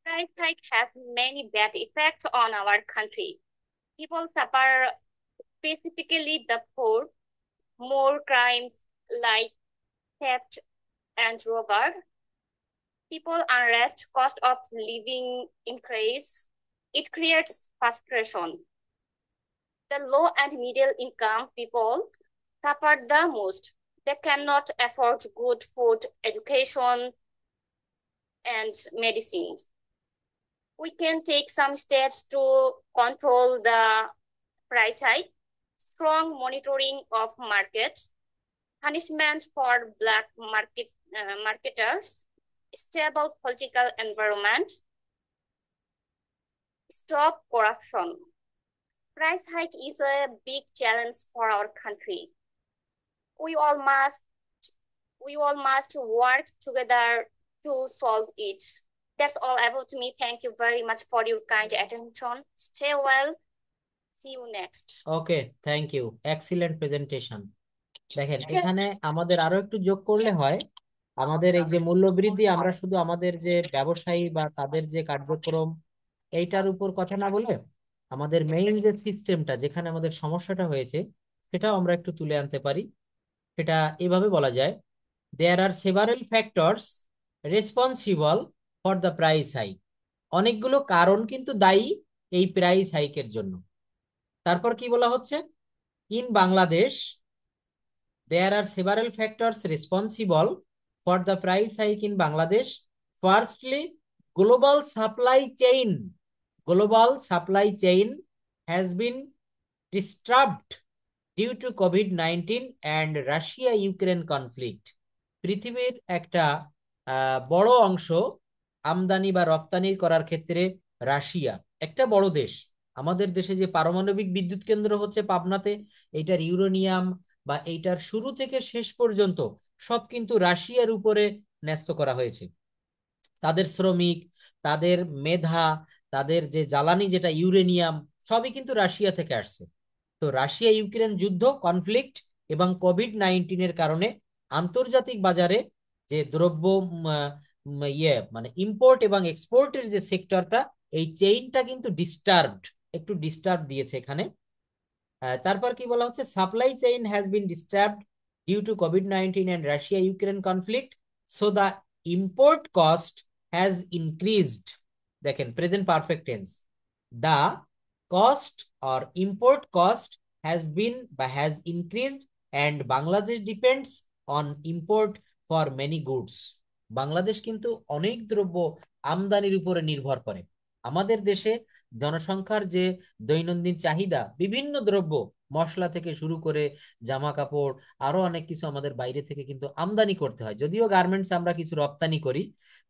Price hike has many bad effects on our country. People suffer, specifically the poor. More crimes like theft and robbery. People unrest, cost of living increase. It creates frustration. The low and middle income people suffer the most. They cannot afford good food, education, and medicines. We can take some steps to control the price hike: strong monitoring of market, punishment for black marketers, stable political environment, stop corruption. Price hike is a big challenge for our country. We all must work together to solve it. That's all about me. Thank you very much for your kind attention. Stay well. See you next. Okay, thank you, excellent presentation. দেখেন এখানে আমাদের আরো একটু যোগ করলে হয়, আমাদের এই যে মূল্যবৃদ্ধি, আমরা শুধু আমাদের যে ব্যবসায়ী বা তাদের যে কার্যক্রম এইটার উপর কথা না বলে আমাদের মেইন যে সিস্টেমটা যেখানে আমাদের সমস্যাটা হয়েছে সেটাও আমরা একটু তুলে আনতে পারি। সেটা এভাবে বলা যায়: there are several factors responsible for the price hike. অনেকগুলো কারণ কিন্তু দায়ী এই প্রাইস হাইকের জন্য। তারপর কি বলা হচ্ছে, in Bangladesh there are several factors responsible for the price hike in Bangladesh. Firstly, global supply chain. Global supply chain has been disturbed due to COVID-19 and Russia-Ukraine conflict. পৃথিবীর একটা বড় অংশ আমদানি বা রপ্তানি করার ক্ষেত্রে রাশিয়া একটা বড় দেশ। আমাদের দেশে যে পারমাণবিক বিদ্যুৎ কেন্দ্র হচ্ছে পাবনাতে, এইটার ইউরেনিয়াম বা এইটার শুরু থেকে শেষ পর্যন্ত সব কিন্তু রাশিয়ার উপরে ন্যস্ত করা হয়েছে। তাদের শ্রমিক, তাদের মেধা, তাদের যে জ্বালানি যেটা ইউরেনিয়াম, সবই কিন্তু রাশিয়া থেকে আসছে। তো রাশিয়া ইউক্রেন যুদ্ধ, কনফ্লিক্ট এবং কোভিড-19 কারণে আন্তর্জাতিক বাজারে যে দ্রব্য মানে ইম্পোর্ট এবং এক্সপোর্টের যে সেক্টরটা, এই চেইনটা কিন্তু একটু ডিস্টার্ব দিয়েছে এখানে। তারপর কি বলা হচ্ছে, supply chain has been disturbed due to কোভিড-19 and Russia-Ukraine conflict, so the import cost has increased. দেখেন present perfect tense, the cost or import cost has increased and Bangladesh depends on import for many goods. Bangladesh কিন্তু অনেক দ্রব্য আমদানির উপরে নির্ভর করে। আমাদের দেশে জনসংখ্যার যে দৈনন্দিন চাহিদা, বিভিন্ন দ্রব্য, মশলা থেকে শুরু করে জামা কাপড়, আরো অনেক কিছু আমাদের বাইরে থেকে কিন্তু আমদানি করতে হয়। যদিও গার্মেন্টস আমরা কিছু রপ্তানি করি,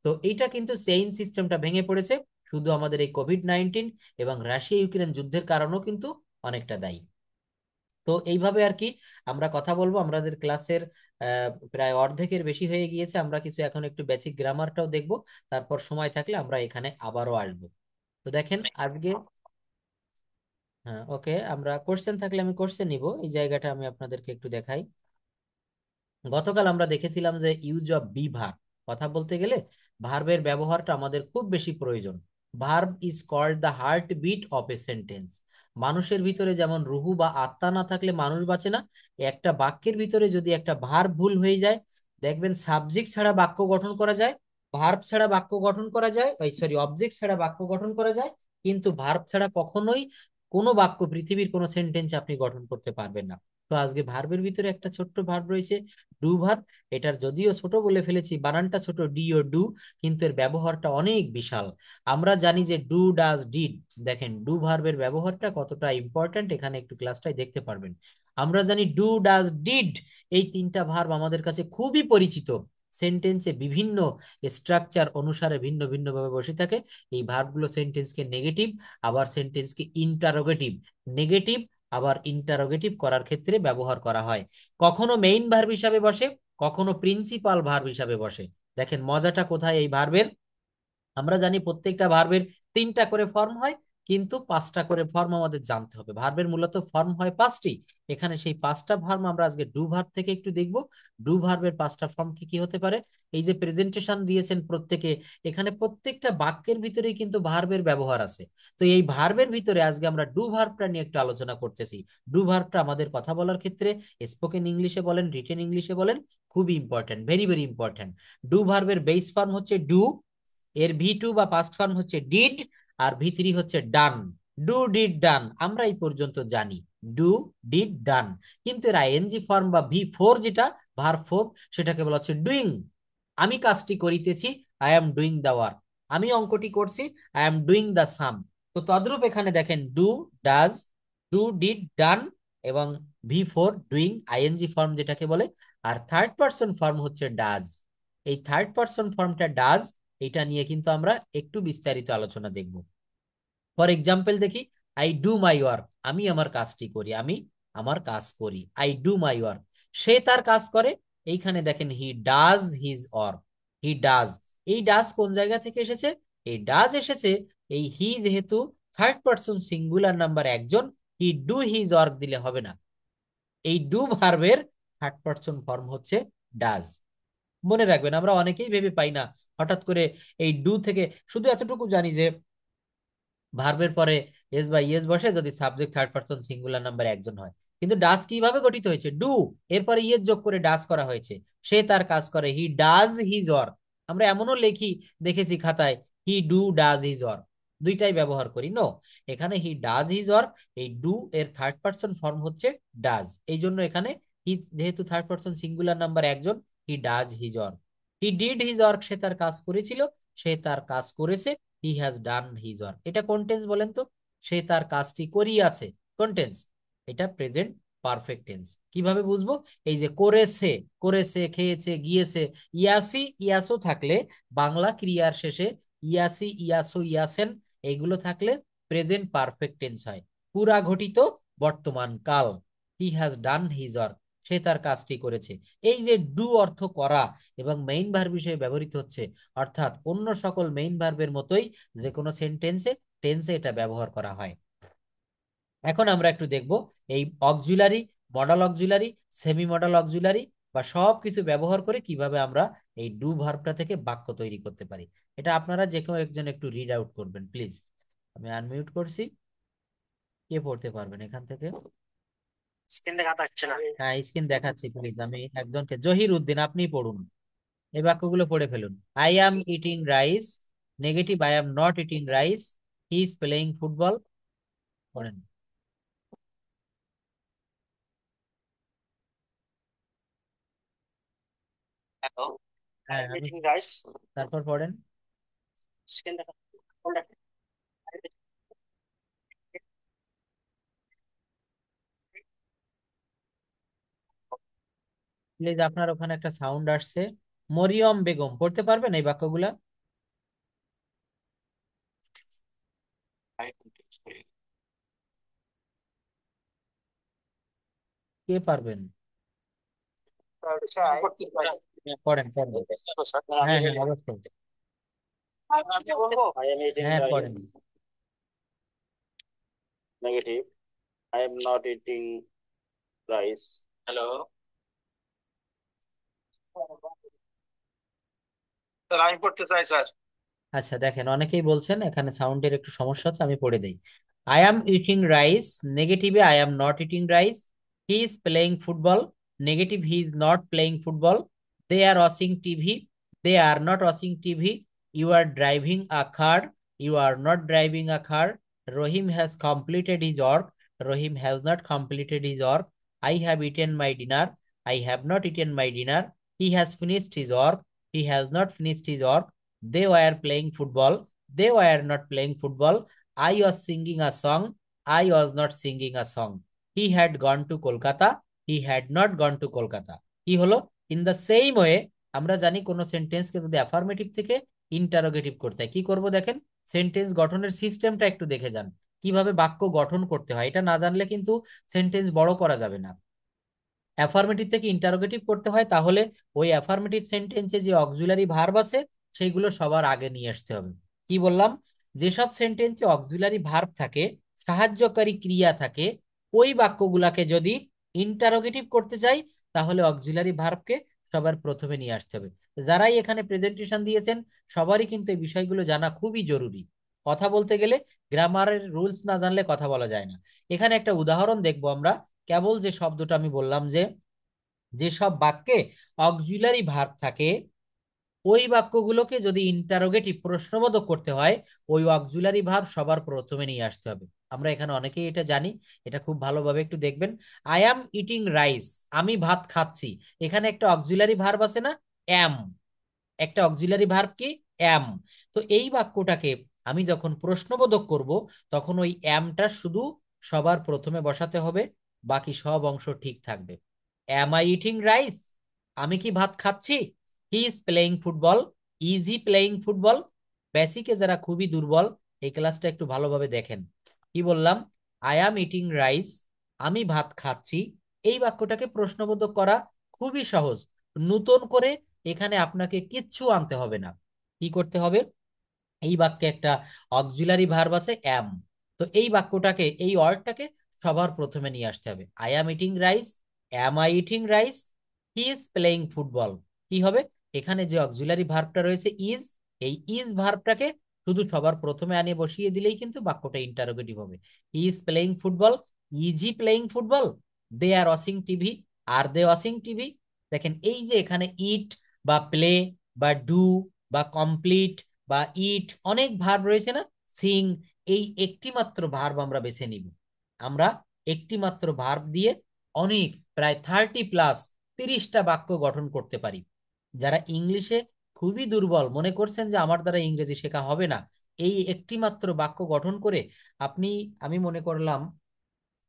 তো এইটা কিন্তু চেইন সিস্টেমটা ভেঙে পড়েছে শুধু আমাদের এই কোভিড-19 এবং রাশিয়া ইউক্রেন যুদ্ধের কারণেও কিন্তু অনেকটা দায়ী। তো এইভাবে আর কি আমরা কথা বলবো। আমাদের ক্লাসের প্রায় অর্ধেকের বেশি হয়ে গিয়েছে। আমরা কিছু এখন একটু বেসিক গ্রামারটাও দেখব, তারপর সময় থাকলে আমরা এখানে আবারও আসবো। তো দেখেন আজকে, হ্যাঁ ওকে, আমরা কোশ্চেন থাকলে আমি কোশ্চেন নিব। এই জায়গাটা আমি আপনাদেরকে একটু দেখাই। গতকাল আমরা দেখেছিলাম যে ইউজ অফ বি ভার্ব, কথা বলতে গেলে ভার্বের ব্যবহারটা আমাদের খুব বেশি প্রয়োজন। Verb is called the heart beat of a sentence. মানুষের ভিতরে যেমন রুহু বা আত্মা না থাকলে মানুষ বাঁচে না, একটা বাক্যের ভিতরে যদি একটা ভার্ব ভুল হয়ে যায়, দেখবেন সাবজেক্ট ছাড়া বাক্য গঠন করা যায়, ভার্ব ছাড়া বাক্য গঠন করা যায়, অবজেক্ট ছাড়া বাক্য গঠন করা যায়, কিন্তু ভার্ব ছাড়া কখনোই কোনো বাক্য, পৃথিবীর কোনো সেন্টেন্স আপনি গঠন করতে পারবেন না। তো আজকে ভার্বের ভিতরে একটা ছোট্ট ভার্ব রয়েছে, ডু ভার্ব। এটার যদিও ছোট বলে ফেলেছি, বানানটা ছোট, ডি ও ডু, কিন্তু এর ব্যবহারটা অনেক বিশাল। আমরা জানি যে ডু, ডাজ, ডিড। দেখেন ডু ভার্বের ব্যবহারটা কতটা ইম্পর্টেন্ট, এখানে একটু ক্লাসটাই দেখতে পারবেন। আমরা জানি ডু, ডাজ, ডিড, এই তিনটা ভার্ব আমাদের কাছে খুবই পরিচিত। সেন্টেন্সে বিভিন্ন স্ট্রাকচার অনুসারে ভিন্ন ভিন্ন ভাবে বসে থাকে। এই ভার্বগুলো সেন্টেন্সকে নেগেটিভ, আবার সেন্টেন্সকে ইন্টারোগেটিভ, নেগেটিভ আবার ইন্টারোগেটিভ করার ক্ষেত্রে ব্যবহার করা হয়। কখনো মেইন ভার্ব হিসাবে বসে, কখনো প্রিন্সিপাল ভার্ব হিসাবে বসে। দেখেন মজাটা কোথায় এই ভার্বের, আমরা জানি প্রত্যেকটা ভার্বের 3টা করে ফর্ম হয়, কিন্তু 5টা করে ফর্ম আমাদের জানতে হবে। ভার্বের মূলত ফর্ম হয় 5টি, এখানে সেই 5টা ফর্ম আমরা আজকে ডু ভার্ব থেকে একটু দেখব। ডু ভার্বের 5টা ফর্ম কি কি হতে পারে। এই যে প্রেজেন্টেশন দিয়েছেন প্রত্যেকে, এখানে প্রত্যেকটা বাক্যের ভিতরেই কিন্তু ভার্বের ব্যবহার আছে। তো এই ভার্বের ভিতরে আজকে আমরা ডু ভার্বটা নিয়ে একটু আলোচনা করতেছি। ডু ভার্বটা আমাদের কথা বলার ক্ষেত্রে, স্পোকেন ইংলিশে বলেন, রিটেন ইংলিশে বলেন, খুবই important, very very important. Do ভার্বের বেস ফর্ম হচ্ছে ডু, এর V2 বা পাস্ট ফর্ম হচ্ছে ডিড, আর V3 হচ্ছে ডান। ডু, ডিড, ডান আমরা এই পর্যন্ত জানি, ডু, ডিড, ডান। কিন্তু এর আইএনজি ফর্ম বা V4 যেটা ভার্ব ফর্ম, সেটাকে বলা হচ্ছে ডুইং। আমি কাজটি করিতেছি, I am doing the work. আমি অঙ্কটি করছি, আই এম ডুইং দ্য সাম। তো তদ্রূপ এখানে দেখেন ডু, ডাজ, ডু, ডিড, ডান এবং V4 ডুইং, আইএনজি ফর্ম যেটাকে বলে। আর থার্ড পারসন ফর্ম হচ্ছে ডাজ। এই থার্ড পারসন ফর্মটা ডাজ, এটা নিয়ে কিন্তু আমরা একটু বিস্তারিত আলোচনা দেখব। ফর এক্সাম্পল দেখি, আই ডু মাই ওয়ার্ক, আমি আমার কাজটি করি, আমি আমার কাজ করি, আই ডু মাই ওয়ার্ক। সে তার কাজ করে, এইখানে দেখেন হি does his work, he does. এই ডাজ কোন জায়গা থেকে এসেছে, এই ডাজ এসেছে এই হি যেহেতু থার্ড পারসন সিঙ্গুলার নাম্বার একজন, হি ডু হিজ ওয়ার্ক দিলে হবে না। এই ডু ভার্বের থার্ড পারসন ফর্ম হচ্ছে ডাজ। মনে রাখবেন, আমরা অনেকেই ভেবে পাই না, হঠাৎ করে এই ডু থেকে শুধু এতটুকু জানি যে ভার্বের পরে এস বা ইএস বসে যদি subject third person singular number একজন হয়। কিন্তু ডাজ কিভাবে গঠিত হয়েছে, ডু এরপরে ইএস যোগ করে ডাজ করা হয়েছে। সে তার কাজ করে, হি ডাজ হিজ ওয়ার্ক। আমরা এমনও লিখি, দেখেছি খাতায়, he do does his work, দুইটাই ব্যবহার করি। নো, এখানে হি ডাজ হিজ ওয়ার্ক, এই ডু এর থার্ড পারসন ফর্ম হচ্ছে ডাজ, এই জন্য এখানে হি যেহেতু থার্ড পারসন সিঙ্গুলার নাম্বার একজন, he does his work. He did his work, সে তার কাজ করেছিল, সে তার কাজ করেছে। He has done his work, এটা কোন টেন্স বলেন তো? সে তার কাজটি করিয়াছে, কোন টেন্স? এটা প্রেজেন্ট পারফেক্ট টেন্স। কিভাবে বুঝবো? এই যে করেছে, করেছে, খেয়েছে, গিয়েছে, ইয়াসি ইয়াসো থাকলে বাংলা ক্রিয়ার শেষে ইয়াসি ইয়াসো ইয়াসেন এইগুলো থাকলে প্রেজেন্ট পারফেক্ট টেন্স হয়, পুরা ঘটিত বর্তমান কাল। He has done his work, সে তার কাজটি করেছে। এই যে ডু অর্থ করা এবং মেইন ভার্ব হিসেবে ব্যবহৃত হচ্ছে, অর্থাৎ অন্য সকল মেইন ভার্বের মতোই যে কোনো সেন্টেন্সে টেন্সে এটা ব্যবহার করা হয়। এখন আমরা একটু দেখব এই auxiliary, modal auxiliary, semi modal auxiliary বা সবকিছু ব্যবহার করে কিভাবে আমরা এই ডু ভার্বটা থেকে বাক্য তৈরি করতে পারি। এটা আপনারা যে কেউ একজন একটু রিড আউট করবেন প্লিজ। আমি আনমিউট করছি, কে পড়তে পারবেন এখান থেকে? স্ক্রিন দেখা যাচ্ছে না। হ্যাঁ, স্ক্রিন দেখাচ্ছি, প্লিজ আমি একজনকে, জহির উদ্দিন আপনি পড়ুন, এই বাক্যগুলো পড়ে ফেলুন। I am eating rice, negative I am not eating rice, he is playing football. পড়েন। হ্যালো, হ্যাঁ, ইটিং রাইস, তারপর পড়েন। স্ক্রিন দেখা প্লিজ, আপনার ওখানে একটা সাউন্ড আসছে। মরিয়ম বেগম পড়তে পারবেন এই বাক্যগুলা? কে পারবেন? পড়েন পড়েন। হ্যাঁ হ্যাঁ, অবশ্যই। I am eating হ্যাঁ rice. পড়েন। Negative. I am not eating rice. Hello sir, আমি পড়তে চাই স্যার। আচ্ছা দেখেন, অনেকেই বলছেন এখানে সাউন্ডের একটু সমস্যা হচ্ছে, আমি পড়ে দেই। আই অ্যাম ইটিং রাইস, নেগেটিভে I am not eating rice, he is playing football, negative he is not playing football, they are watching TV, they are not watching TV, you are driving a car, you are not driving a car, Rahim has completed his work, Rahim has not completed his work, I have eaten my dinner, I have not eaten my dinner, he has finished his work, he has not finished his work, they were playing football, they were not playing football, I was singing a song, I was not singing a song, he had gone to Kolkata, he had not gone to Kolkata। কি হলো? ইন দ্য সেম ওয়ে আমরা জানি কোন সেন্টেন্সকে যদি অ্যাফার্মেটিভ থেকে ইন্টারোগেটিভ করতে হয় কি করব, দেখেন সেন্টেন্স গঠনের সিস্টেমটা একটু দেখে যান, কিভাবে বাক্য গঠন করতে হয়। এটা না জানলে কিন্তু সেন্টেন্স বড় করা যাবে না। অ্যাফার্মেটিভ থেকে ইন্টারোগেটিভ করতে হয়, তাহলে ওই অ্যাফার্মেটিভ সেন্টেন্সে যে অক্সিলারি ভার্ব আছে সেইগুলো সবার আগে নিয়ে আসতে হবে। কি বললাম? যেসব সেন্টেন্সে অক্সিলারি ভার্ব থাকে, সাহায্যকারী ক্রিয়া থাকে, ওই বাক্যগুলাকে যদি ইন্টারোগেটিভ করতে চাই তাহলে অক্সিলারি ভার্বকে সবার প্রথমে নিয়ে আসতে হবে। যারাই এখানে প্রেজেন্টেশন দিয়েছেন সবারই কিন্তু এই বিষয়গুলো জানা খুবই জরুরি। কথা বলতে গেলে গ্রামারের রুলস না জানলে কথা বলা যায় না। এখানে একটা উদাহরণ দেখবো আমরা। কেবল যে শব্দটা আমি বললাম যে যেসব বাক্যে অক্সিলারি ভার্ব থাকে ওই বাক্যগুলোকে যদি ইন্টারোগেটিভ প্রশ্নবোধক করতে হয় ওই অক্সিলারি ভার্ব সবার প্রথমে নিয়ে আসতে হবে। আমরা এখানে অনেকেই এটা জানি, এটা খুব ভালোভাবে একটু দেখবেন। আই অ্যাম ইটিং রাইস, আমি ভাত খাচ্ছি, এখানে একটা অক্সিলারি ভার্ব আছে না, অ্যাম, একটা অক্সিলারি ভার্ব কি, অ্যাম। তো এই বাক্যটাকে আমি যখন প্রশ্নবোধক করব তখন ওই অ্যামটা শুধু সবার প্রথমে বসাতে হবে, বাকি সব অংশ ঠিক থাকবে। অ্যাম আই ইটিং রাইস, আমি কি ভাত খাচ্ছি? He is playing football, is he playing football. বেসিকে যারা খুবই দুর্বল এই ক্লাসটা একটু ভালোভাবে দেখেন। কি বললাম? আই অ্যাম ইটিং রাইস, আমি ভাত খাচ্ছি। এই বাক্যটাকে প্রশ্নবোধক করা খুবই সহজ, নতুন করে এখানে আপনাকে কিচ্ছু আনতে হবে না। কি করতে হবে? এই বাক্যে একটা অক্সিলারি ভার্ব আছে অ্যাম, তো এই বাক্যটাকে, এই ওয়ার্ডটাকে সবার প্রথমে নিয়ে আসতে হবে। I am eating rice, am I eating rice, he is playing football. কি হবে? এখানে যে অক্সিলারি ভার্বটা রয়েছে ইজ, এই ইজ ভার্বটাকে শুধু সবার প্রথমে আনে বসিয়ে দিলেই কিন্তু বাক্যটা ইন্টারোগেটিভ হবে। He is playing football, is he playing football, they are watching TV, are they watching TV. দেখেন এই যে এখানে ইট বা প্লে বা ডু বা কমপ্লিট বা ইট, অনেক ভার্ব রয়েছে না, সিং, এই একটি মাত্র ভার্ব আমরা বেছে নিব। আমরা একটি মাত্র ভার্ব দিয়ে অনেক, প্রায় 30+ বাক্য গঠন করতে পারি। যারা ইংলিশে খুবই দুর্বল মনে করছেন যে আমার দ্বারা ইংরেজি শেখা হবে না, এই একটি মাত্র বাক্য গঠন করে আপনি, আমি মনে করলাম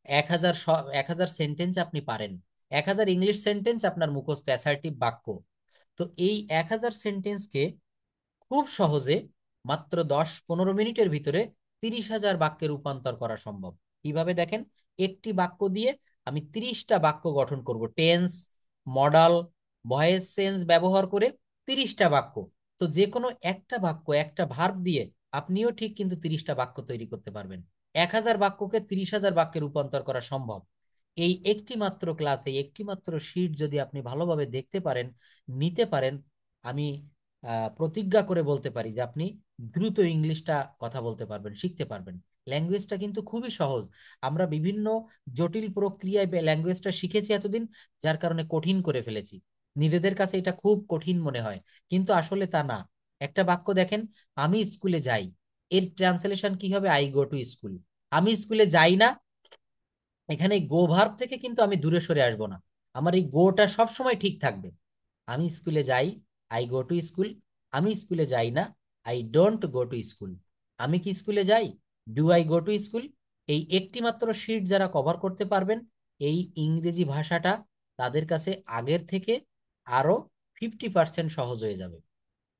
1000 সেন্টেন্স আপনি পারেন, 1000 ইংলিশ সেন্টেন্স আপনার মুখস্থ, অ্যাসার্টিভ বাক্য। তো এই 1000 সেন্টেন্সকে খুব সহজে মাত্র 10-15 মিনিটের ভিতরে 30,000 বাক্যে রূপান্তর করা সম্ভব। কিভাবে দেখেন, একটি বাক্য দিয়ে আমি 30টা বাক্য গঠন করব, টেন্স, মডাল, ভয়েস চেঞ্জ ব্যবহার করে 30টা বাক্য। তো যে কোনো একটা বাক্য, একটা ভার্ব দিয়ে আপনিও ঠিক কিন্তু 30টা বাক্য তৈরি করতে পারবেন। 1000 বাক্যকে 30,000 বাক্যে রূপান্তর করা সম্ভব। এই একটি মাত্র ক্লাসে, একটি মাত্র শীট যদি আপনি ভালোভাবে দেখতে পারেন, নিতে পারেন, আমি প্রতিজ্ঞা করে বলতে পারি যে আপনি দ্রুত ইংলিশটা কথা বলতে পারবেন, শিখতে পারবেন। ল্যাঙ্গুয়েজটা কিন্তু খুবই সহজ। আমরা বিভিন্ন জটিল প্রক্রিয়ায় ল্যাঙ্গুয়েজটা শিখেছি এতদিন, যার কারণে কঠিন করে ফেলেছি। নিজেদের কাছে এটা খুব কঠিন মনে হয়, কিন্তু আসলে তা না। একটা বাক্য দেখেন, আমি স্কুলে যাই, এর ট্রান্সলেশন কি হবে? I go to school. আমি স্কুলে যাই না, এখানে গো ভার্ব থেকে কিন্তু আমি দূরে সরে আসবো না, আমার এই গোটা সবসময় ঠিক থাকবে। আমি স্কুলে যাই, আই গো টু স্কুল। আমি স্কুলে যাই না, I don't go to school. আমি কি স্কুলে যাই? Do I go to school. এই একটি মাত্র শীট যারা কভার করতে পারবেন, এই ইংরেজি ভাষাটা তাদের কাছে আগের থেকে আরো 50% সহজ হয়ে যাবে।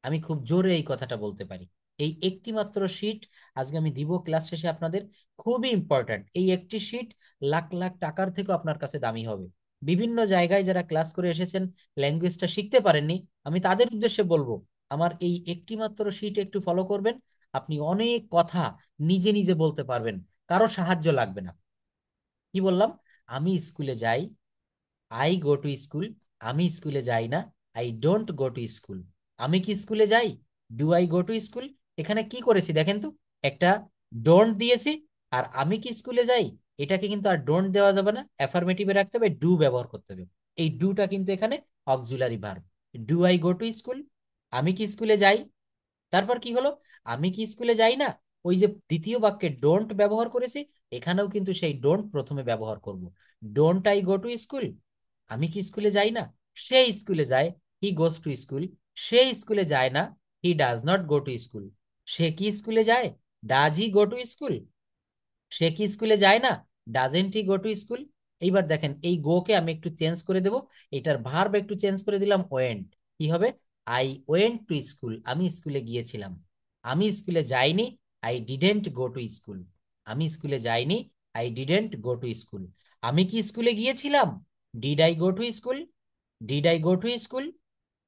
আমি খুব জোরে এই কথাটা বলতে পারি। এই একটি মাত্র শীট আজকে আমি দিব ক্লাস শেষে আপনাদের, খুবই ইম্পর্ট্যান্ট। এই একটি শীট লাখ লাখ টাকার থেকেও আপনার কাছে দামি হবে। বিভিন্ন জায়গায় যারা ক্লাস করে এসেছেন, ল্যাঙ্গুয়েজটা শিখতে পারেননি, আমি তাদের উদ্দেশ্যে বলবো আমার এই একটি মাত্র শীট একটু ফলো করবেন, আপনি অনেক কথা নিজে নিজে বলতে পারবেন, কারো সাহায্য লাগবে না। কি বললাম? আমি স্কুলে যাই, আই গো টু স্কুল। আমি স্কুলে যাই না, I don't go to school. আমি কি স্কুলে যাই? Do I go to school. এখানে কি করেছি দেখেন তো, একটা ডোন্ট দিয়েছি, আর আমি কি স্কুলে যাই এটাকে কিন্তু আর ডোন্ট দেওয়া যাবে না, অ্যাফার্মেটিভে রাখতে হবে, ডু ব্যবহার করতে হবে। এই ডুটা কিন্তু এখানে auxiliary verb. Do I go to school, আমি কি স্কুলে যাই। তারপর কি হলো, আমি কি স্কুলে যাই না, ওই যে দ্বিতীয় বাক্যে ডোন্ট ব্যবহার করেছি, এখানেও কিন্তু সেই ডোন্ট প্রথমে ব্যবহার করব। Don't I go to school, আমি কি স্কুলে যাই না, সে স্কুলে যায়, হি গোস টু স্কুল। সে স্কুলে যায় না, he does not go to school. সে কি স্কুলে যায়, does he go to school. সে কি স্কুলে যায় না, doesn't he go to school. এইবার দেখেন এই গো কে আমি একটু চেঞ্জ করে দেব, এটার ভার্ব একটু চেঞ্জ করে দিলাম, ওয়েন্ট। কি হবে? আই ওয়েন্ট টু স্কুল, আমি স্কুলে গিয়েছিলাম। আমি স্কুলে যাইনি, I didn't go to school. আমি স্কুলে যাইনি, I didn't go to school. আমি কি স্কুলে গিয়েছিলাম, did I go to school. Did I go to school.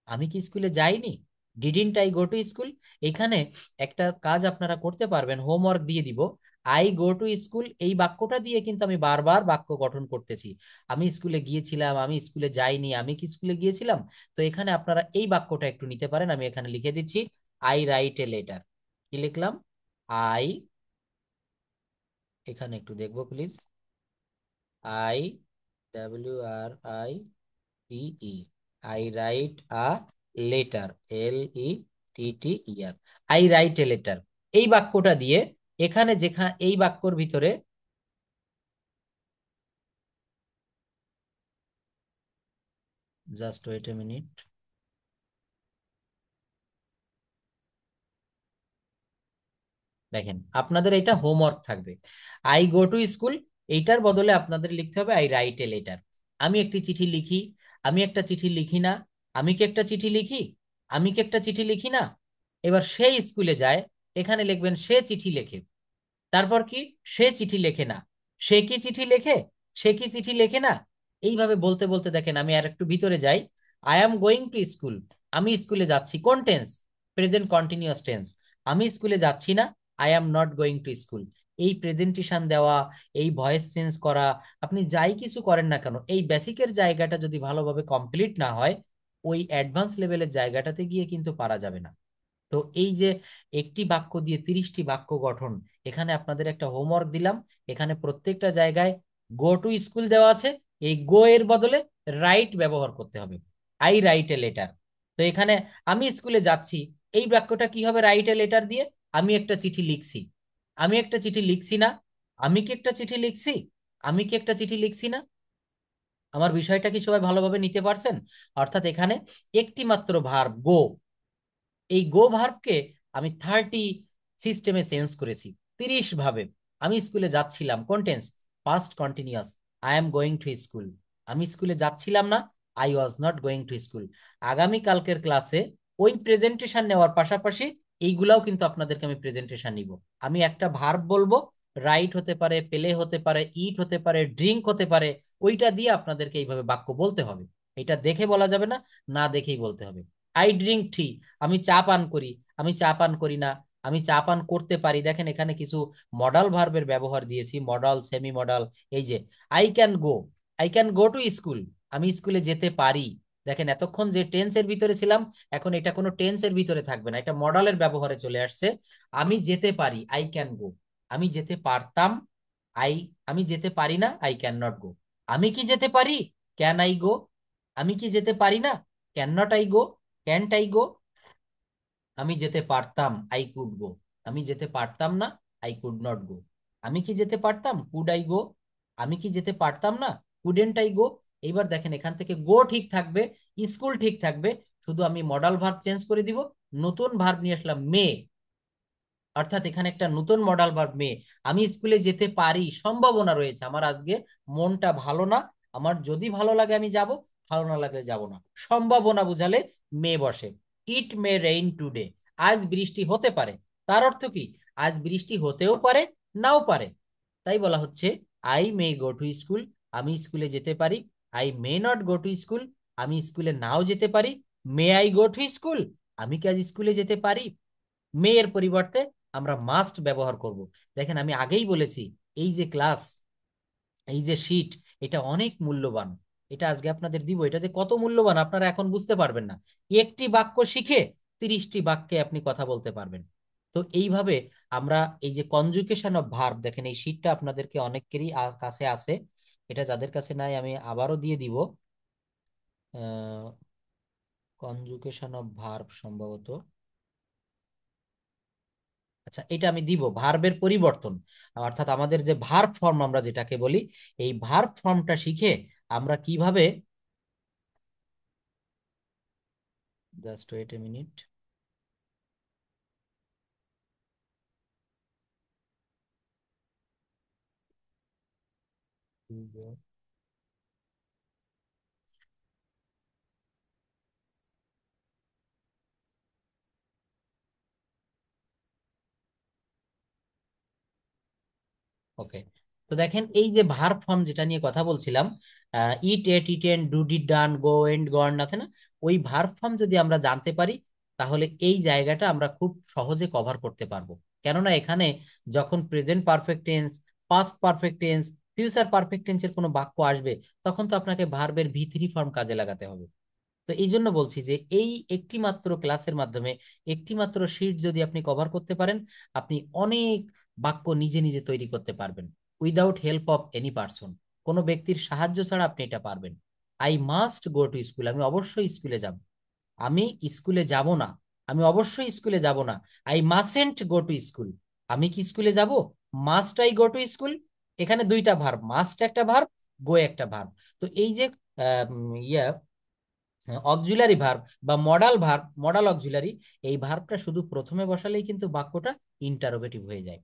আমি কি স্কুলে যাইনি, didn't I go to school. এখানে একটা কাজ আপনারা করতে পারবেন, হোমওয়ার্ক দিয়ে দিব। আই গো টু স্কুল এই বাক্যটা দিয়ে কিন্তু আমি বারবার বাক্য গঠন করতেছি। আমি স্কুলে গিয়েছিলাম, আমি স্কুলে যাইনি, আমি কি স্কুলে গিয়েছিলাম। তো এখানে আপনারা এই বাক্যটা একটু নিতে পারেন, আমি এখানে লিখে দিচ্ছি, আই রাইট এ লেটার। কি লিখলাম? আই, এখানে একটু দেখবো please, I, W R I T E, I write a letter, L E T T E R. I write a letter এই বাক্যটা দিয়ে এখানে যেখানে এই বাক্যর ভিতরে, জাস্ট ওয়েট এ মিনিট, দেখেন আপনাদের এটা হোমওয়ার্ক থাকবে। আই গো টু স্কুল এইটার বদলে আপনাদের লিখতে হবে আই রাইট এ লেটার। আমি একটি চিঠি লিখি, আমি একটা চিঠি লিখি না। আমি কি একটা চিঠি লিখি, আমি কি একটা চিঠি লিখি না। এবার সে স্কুলে যায়, এখানে লিখবেন সে চিঠি লেখে। তারপর কি, সে চিঠি লেখে না। সে কি চিঠি লেখে, সে কি চিঠি লেখে না। এইভাবে বলতে বলতে দেখেন আমি আর একটু ভিতরে যাই। I am going to school, আমি স্কুলে যাচ্ছি, কোন টেন্স? Present continuous tense. আমি স্কুলে যাচ্ছি না, I am not going to school. এই প্রেজেন্টেশন দেওয়া, এই ভয়েস চেঞ্জ করা, আপনি যাই কিছু করেন না কেন, এই বেসিকের জায়গাটা যদি ভালোভাবে কমপ্লিট না হয়, ওই অ্যাডভান্স লেভেলের জায়গাটাতে গিয়ে কিন্তু পারা যাবে না। তো এই যে একটি বাক্য দিয়ে 30টি বাক্য গঠন, এখানে আপনাদের একটা হোমওয়ার্ক দিলাম। এখানে প্রত্যেকটা জায়গায় গো টু স্কুল দেওয়া আছে, এই গো এর বদলে রাইট ব্যবহার করতে হবে, আই রাইট এ লেটার। তো এখানে আমি স্কুলে যাচ্ছি, এই বাক্যটা কি হবে? রাইট এ লেটার দিয়ে আমি একটা চিঠি লিখছি। আমি একটা চিঠি লিখছি না? আমি কি একটা চিঠি লিখছি? আমি কি একটা চিঠি লিখছি না? আমার বিষয়টা কি সবাই ভালোভাবে নিতে পারছেন? অর্থাৎ এখানে একটি মাত্র ভার্ব গো, এই গো ভার্বকে আমি 30 সিস্টেমে চেঞ্জ করেছি, 30 ভাবে। আমি স্কুলে যাচ্ছিলাম, কোন tense? Past continuous. I am going to school. আমি স্কুলে যাচ্ছিলাম না, I was not going to school. আগামী কালকের ক্লাসে ওই প্রেজেন্টেশন নেওয়ার পাশাপাশি এইগুলাও কিন্তু আপনাদেরকে আমি প্রেজেন্টেশন নিব। আমি একটা ভার্ব বলবো, রাইট হতে পারে, পেলে হতে পারে, ইট হতে পারে, ড্রিঙ্ক হতে পারে, ওইটা দিয়ে আপনাদেরকে এইভাবে বাক্য বলতে হবে। এটা দেখে বলা যাবে না, না দেখেই বলতে হবে। আই ড্রিঙ্ক টি, আমি চা পান করি। আমি চা পান করি না, আমি চা পান করতে পারি। দেখেন এখানে কিছু মডাল ভার্বের ব্যবহার দিয়েছি, মডাল, সেমি মডাল। এই যে I can go, I can go to school, আমি স্কুলে যেতে পারি। দেখেন এতক্ষণ যে টেন্সের ভিতরে ছিলাম, এখন এটা কোনো টেন্সের ভিতরে থাকবে না, এটা মডালের ব্যবহারে চলে আসছে। আমি যেতে পারি, আই ক্যান গো। আমি যেতে পারতাম, আমি যেতে পারি না, আই ক্যান নট গো। আমি কি যেতে পারি? Can I go. আমি কি যেতে পারি না? Can not I go, can't I go. আমি যেতে পারতাম, আই কুড গো। আমি যেতে পারতাম না, আই কুড নট গো। আমি কি যেতে পারতাম? Could I go. আমি কি যেতে পারতাম না? Couldn't I go. এইবার দেখেন এখান থেকে গো ঠিক থাকবে, স্কুল ঠিক থাকবে, শুধু আমি মডাল ভার্ব চেঞ্জ করে দিব, নতুন ভার্ব নিয়ে আসলাম মে। অর্থাৎ এখানে একটা নতুন মডাল ভার্ব মে। আমি স্কুলে যেতে পারি, সম্ভাবনা রয়েছে। আমার আজকে মনটা ভালো না, আমার যদি ভালো লাগে আমি যাব, ভালো না লাগলে যাব না। সম্ভাবনা বুঝালে মে বসে। ইট মে রেইন টুডে, আজ বৃষ্টি হতে পারে। তার অর্থ কি? আজ বৃষ্টি হতেও পারে, নাও পারে। তাই বলা হচ্ছে I may go to school, আমি স্কুলে যেতে পারি। I may not go to school, আমি স্কুলে নাও যেতে পারি। May I go to school, আমি কি আজ স্কুলে যেতে পারি? মে এর পরিবর্তে আমরা মাস্ট ব্যবহার করব। দেখেন আমি আগেই বলেছি, এই যে ক্লাস, এই যে শীট, এটা অনেক মূল্যবান। এটা আজকে আপনাদের দিব, এটা যে কত মূল্যবান আপনারা এখন বুঝতে পারবেন না। একটি বাক্য শিখে 30টি বাক্যে আপনি কথা বলতে পারবেন। তো এইভাবে আমরা এই যে কনজুগেশন অফ ভার্ব, দেখেন এই শীটটা আপনাদেরকে অনেকেরই কাছে আছে, এটা যাদের কাছে নাই আমি আবারও দিয়ে দিব। কনজুগেশন অফ ভার্ব সম্ভবত, আচ্ছা এটা আমি দিব, ভার্বের পরিবর্তন। অর্থাৎ আমাদের যে ভার্ব ফর্ম আমরা যেটাকে বলি, এই ভার্ব ফর্মটা শিখে আমরা কিভাবে, জাস্ট ওয়েট এ মিনিট। ওকে, তো দেখেন এই যে ভার্ব ফর্ম যেটা নিয়ে কথা বলছিলাম, eat, ate, eaten, do, did, done, go, and, gone আছে না, ওই ভার্ব ফর্ম যদি আমরা জানতে পারি, তাহলে এই জায়গাটা আমরা খুব সহজে কভার করতে পারবো। কেননা এখানে যখন present perfect tense, past perfect tense, future perfect টেন্সের কোনো বাক্য আসবে, তখন তো আপনাকে ভার্বের ভি3 ফর্ম কাজে লাগাতে হবে। তো এই জন্য বলছি যে এই একটি মাত্র ক্লাসের মাধ্যমে, একটি মাত্র শীট যদি আপনি কভার করতে পারেন, আপনি অনেক বাক্য নিজে নিজে তৈরি করতে পারবেন, without help of any person. কোনো ব্যক্তির সাহায্য ছাড়া আপনি এটা পারবেন। I must go to school, আমি অবশ্যই স্কুলে যাব। আমি স্কুলে যাব না, আমি অবশ্যই স্কুলে যাব না। I mustn't go to school, আমি কি স্কুলে যাব? Must I go to school. এখানে দুইটা ভার্ব, মাস্ট একটা ভার্ব, গো একটা ভার্ব। তো এই যে ইয়া অক্সিলারি ভার্ব বা মডাল ভার্ব, মডাল অক্সিলারি, এই ভার্বটা শুধু প্রথমে বসালেই কিন্তু বাক্যটা ইন্টারোগেটিভ হয়ে যায়।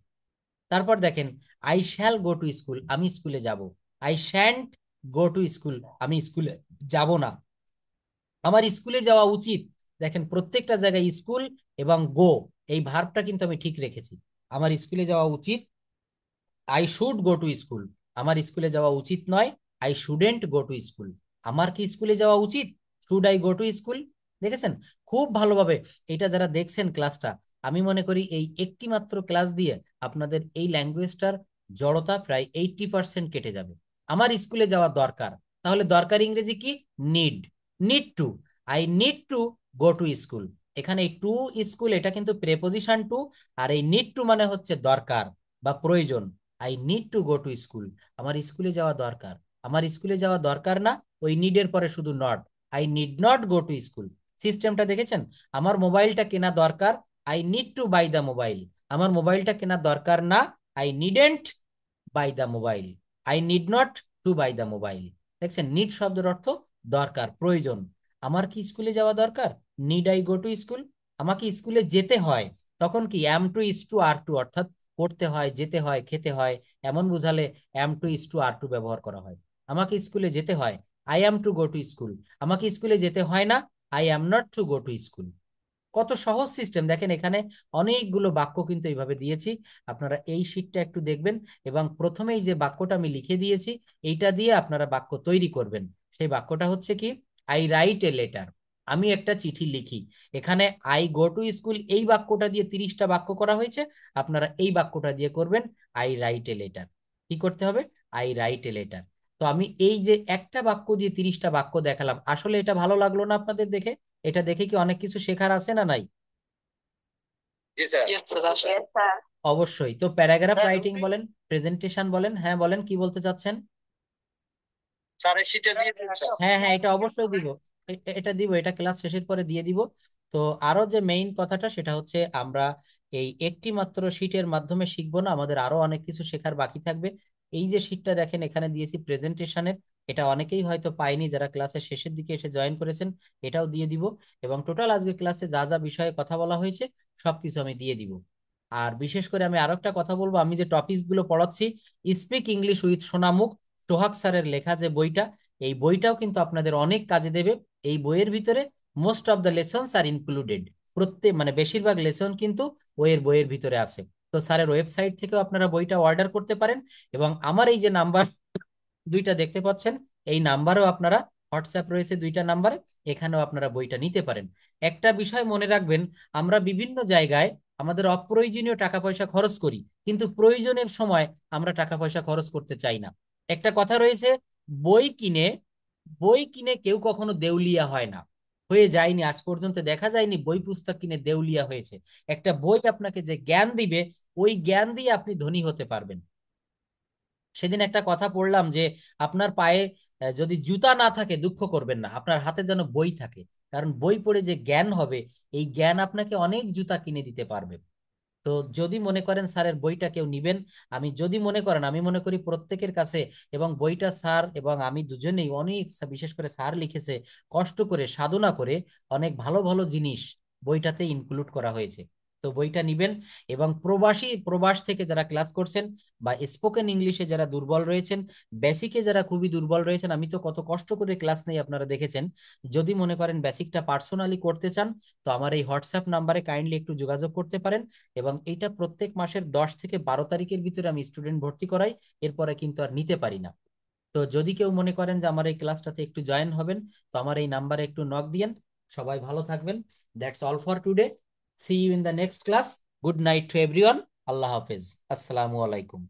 তারপর দেখেন I shall go to school, আমি স্কুলে যাব। I shan't go to school, আমি স্কুলে যাব না। আমার স্কুলে যাওয়া উচিত। দেখেন প্রত্যেকটা জায়গায় স্কুল এবং গো, এই ভার্বটা কিন্তু আমি ঠিক রেখেছি। আমার স্কুলে যাওয়া উচিত, I should go to school. আমার স্কুলে যাওয়া উচিত নয়, I shouldn't go to school. আমার কি স্কুলে যাওয়া উচিত? Should I go to school. দেখেছেন খুব ভালোভাবে এটা যারা দেখছেন ক্লাসটা, আমি মনে করি এই একটি মাত্র ক্লাস দিয়ে আপনাদের এই ল্যাঙ্গুয়েজটার জড়তা প্রায় 80% কেটে যাবে। আমার স্কুলে যাওয়া দরকার, তাহলে দরকার ইংরেজি কি? Need, need to. I need two go to school. এখানে এই টু স্কুল এটা কিন্তু প্রেপোজিশন টু, আর এই নিড টু মানে হচ্ছে দরকার বা প্রয়োজন। I need two go to school, আমার স্কুলে যাওয়া দরকার। আমার স্কুলে যাওয়া দরকার না, ওই নিডের পরে শুধু not, I need not go to school. সিস্টেমটা দেখেছেন? আমার মোবাইলটা কেনা দরকার, I need to buy the mobile. আমার মোবাইলটা কেনা দরকার না, I needn't buy the mobile. I need not to buy the mobile. দেখছেন, নিড শব্দের অর্থ দরকার, প্রয়োজন। আমার কি স্কুলে যাওয়া দরকার? Need I go to school. আমাকে স্কুলে যেতে হয়, তখন কি am to is to are to, অর্থাৎ পড়তে হয়, যেতে হয়, খেতে হয়, এমন বুঝালে am to is to are to ব্যবহার করা হয়। আমাকে স্কুলে যেতে হয়, I am to go to school. আমাকে স্কুলে যেতে হয় না, I am not to go to school. কত সহজ সিস্টেম দেখেন, এখানে অনেকগুলো বাক্য কিন্তু এইভাবে দিয়েছি। আপনারা এই শীটটা একটু দেখবেন এবং প্রথমেই যে বাক্যটা আমি লিখে দিয়েছি এইটা দিয়ে আপনারা বাক্য তৈরি করবেন। সেই বাক্যটা হচ্ছে কি, আই রাইট এ লেটার। আমি একটা চিঠি লিখি। এখানে আই গো টু স্কুল এই বাক্যটা দিয়ে 30টা বাক্য করা হয়েছে, আপনারা এই বাক্যটা দিয়ে করবেন আই রাইট এ লেটার। কি করতে হবে? I write a letter. তো আমি এই যে একটা বাক্য দিয়ে 30টা বাক্য দেখালাম, আসলে এটা ভালো লাগলো না আপনাদের দেখে? এটা দেখে কি অনেক কিছু শেখার আছে না নাই? Yes, sir. অবশ্যই। তো প্যারাগ্রাফ রাইটিং বলেন, প্রেজেন্টেশন বলেন, হ্যাঁ বলেন কি বলতে চাচ্ছেন? হ্যাঁ হ্যাঁ, এটা অবশ্যই দিব। এটা দিব, এটা ক্লাস শেষের পরে দিয়ে দিব। তো আরো যে মেইন কথাটা সেটা হচ্ছে, আমরা এই একটি মাত্র শীটের মাধ্যমে শিখবো না, আমাদের আরো অনেক কিছু শেখার বাকি থাকবে। এই যে শীটটা দেখেন এখানে দিয়েছি প্রেজেন্টেশনের, এটা অনেকেই হয়তো পায়নি যারা ক্লাসের শেষের দিকে এসে জয়েন করেছেন, এটাও দিয়ে দিব। এবং টোটাল আজকে ক্লাসে যা যা বিষয়ে কথা বলা হয়েছে সবকিছু আমি দিয়ে দিব। আর বিশেষ করে আমি আরো একটা কথা বলবো, আমি যে টপিকস গুলো পড়াচ্ছি, স্পিক ইংলিশ উইথ সোনামুখ, সোহাগ স্যারের লেখা যে বইটা, এই বইটাও কিন্তু আপনাদের অনেক কাজে দেবে। এই বইয়ের ভিতরে most of the lessons are included, প্রত্যেক মানে বেশিরভাগ লেসন কিন্তু বইয়ের ভিতরে আছে। তো স্যারের ওয়েবসাইট থেকেও আপনারা বইটা অর্ডার করতে পারেন, এবং আমার এই যে নাম্বার দুইটা দেখতে পাচ্ছেন, এই নাম্বারও আপনারা, হোয়াটসঅ্যাপ রয়েছে 2টা নাম্বারে, এখানেও আপনারা বইটা নিতে পারেন। একটা বিষয় মনে রাখবেন, আমরা বিভিন্ন জায়গায় আমাদের অপ্রয়োজনীয় টাকা পয়সা খরচ করি, কিন্তু প্রয়োজনের সময় আমরা টাকা পয়সা খরচ করতে চাই না। একটা কথা রয়েছে, বই কিনে বই কিনে কেউ কখনো দেউলিয়া হয় না, হয়ে যায়নি, আজ পর্যন্ত দেখা যায়নি বই পুস্তক কিনে দেউলিয়া হয়েছে। একটা বই আপনাকে যে জ্ঞান দিবে, ওই জ্ঞান দিয়ে আপনি ধনী হতে পারবেন। সেদিন একটা কথা পড়লাম যে আপনার পায়ে যদি জুতা না থাকে দুঃখ করবেন না, আপনার হাতে যেন বই থাকে, কারণ বই পড়ে যে জ্ঞান হবে, এই জ্ঞান আপনাকে অনেক জুতা কিনে দিতে পারবে। তো যদি মনে করেন স্যারের বইটা কেউ নিবেন, আমি যদি মনে করেন, আমি মনে করি প্রত্যেকের কাছে, এবং বইটা স্যার এবং আমি দুজনেই অনেক, বিশেষ করে স্যার লিখেছে কষ্ট করে, সাধনা করে, অনেক ভালো ভালো জিনিস বইটাতে ইনক্লুড করা হয়েছে। তো বইটা নিবেন। এবং প্রবাস থেকে যারা ক্লাস করছেন, বা স্পোকেন ইংলিশে যারা দুর্বল রয়েছেন, বেসিকে যারা খুবই দুর্বল রয়েছেন, আমি তো কত কষ্ট করে ক্লাস নেই আপনারা দেখেছেন, যদি মনে করেন বেসিকটা পার্সোনালি করতে চান, তো আমার এই হোয়াটসঅ্যাপ নাম্বারে কাইন্ডলি একটু যোগাযোগ করতে পারেন। এবং এটা প্রত্যেক মাসের 10 থেকে 12 তারিখের ভিতরে আমি স্টুডেন্ট ভর্তি করাই, এরপরে কিন্তু আর নিতে পারি না। তো যদি কেউ মনে করেন যে আমার এই ক্লাসটাতে একটু জয়েন হবেন, তো আমার এই নাম্বারে একটু নক দিয়েন। সবাই ভালো থাকবেন। That's all for today. See you in the next class. Good night to everyone. Allah হাফেজ। আসসালামু আলাইকুম।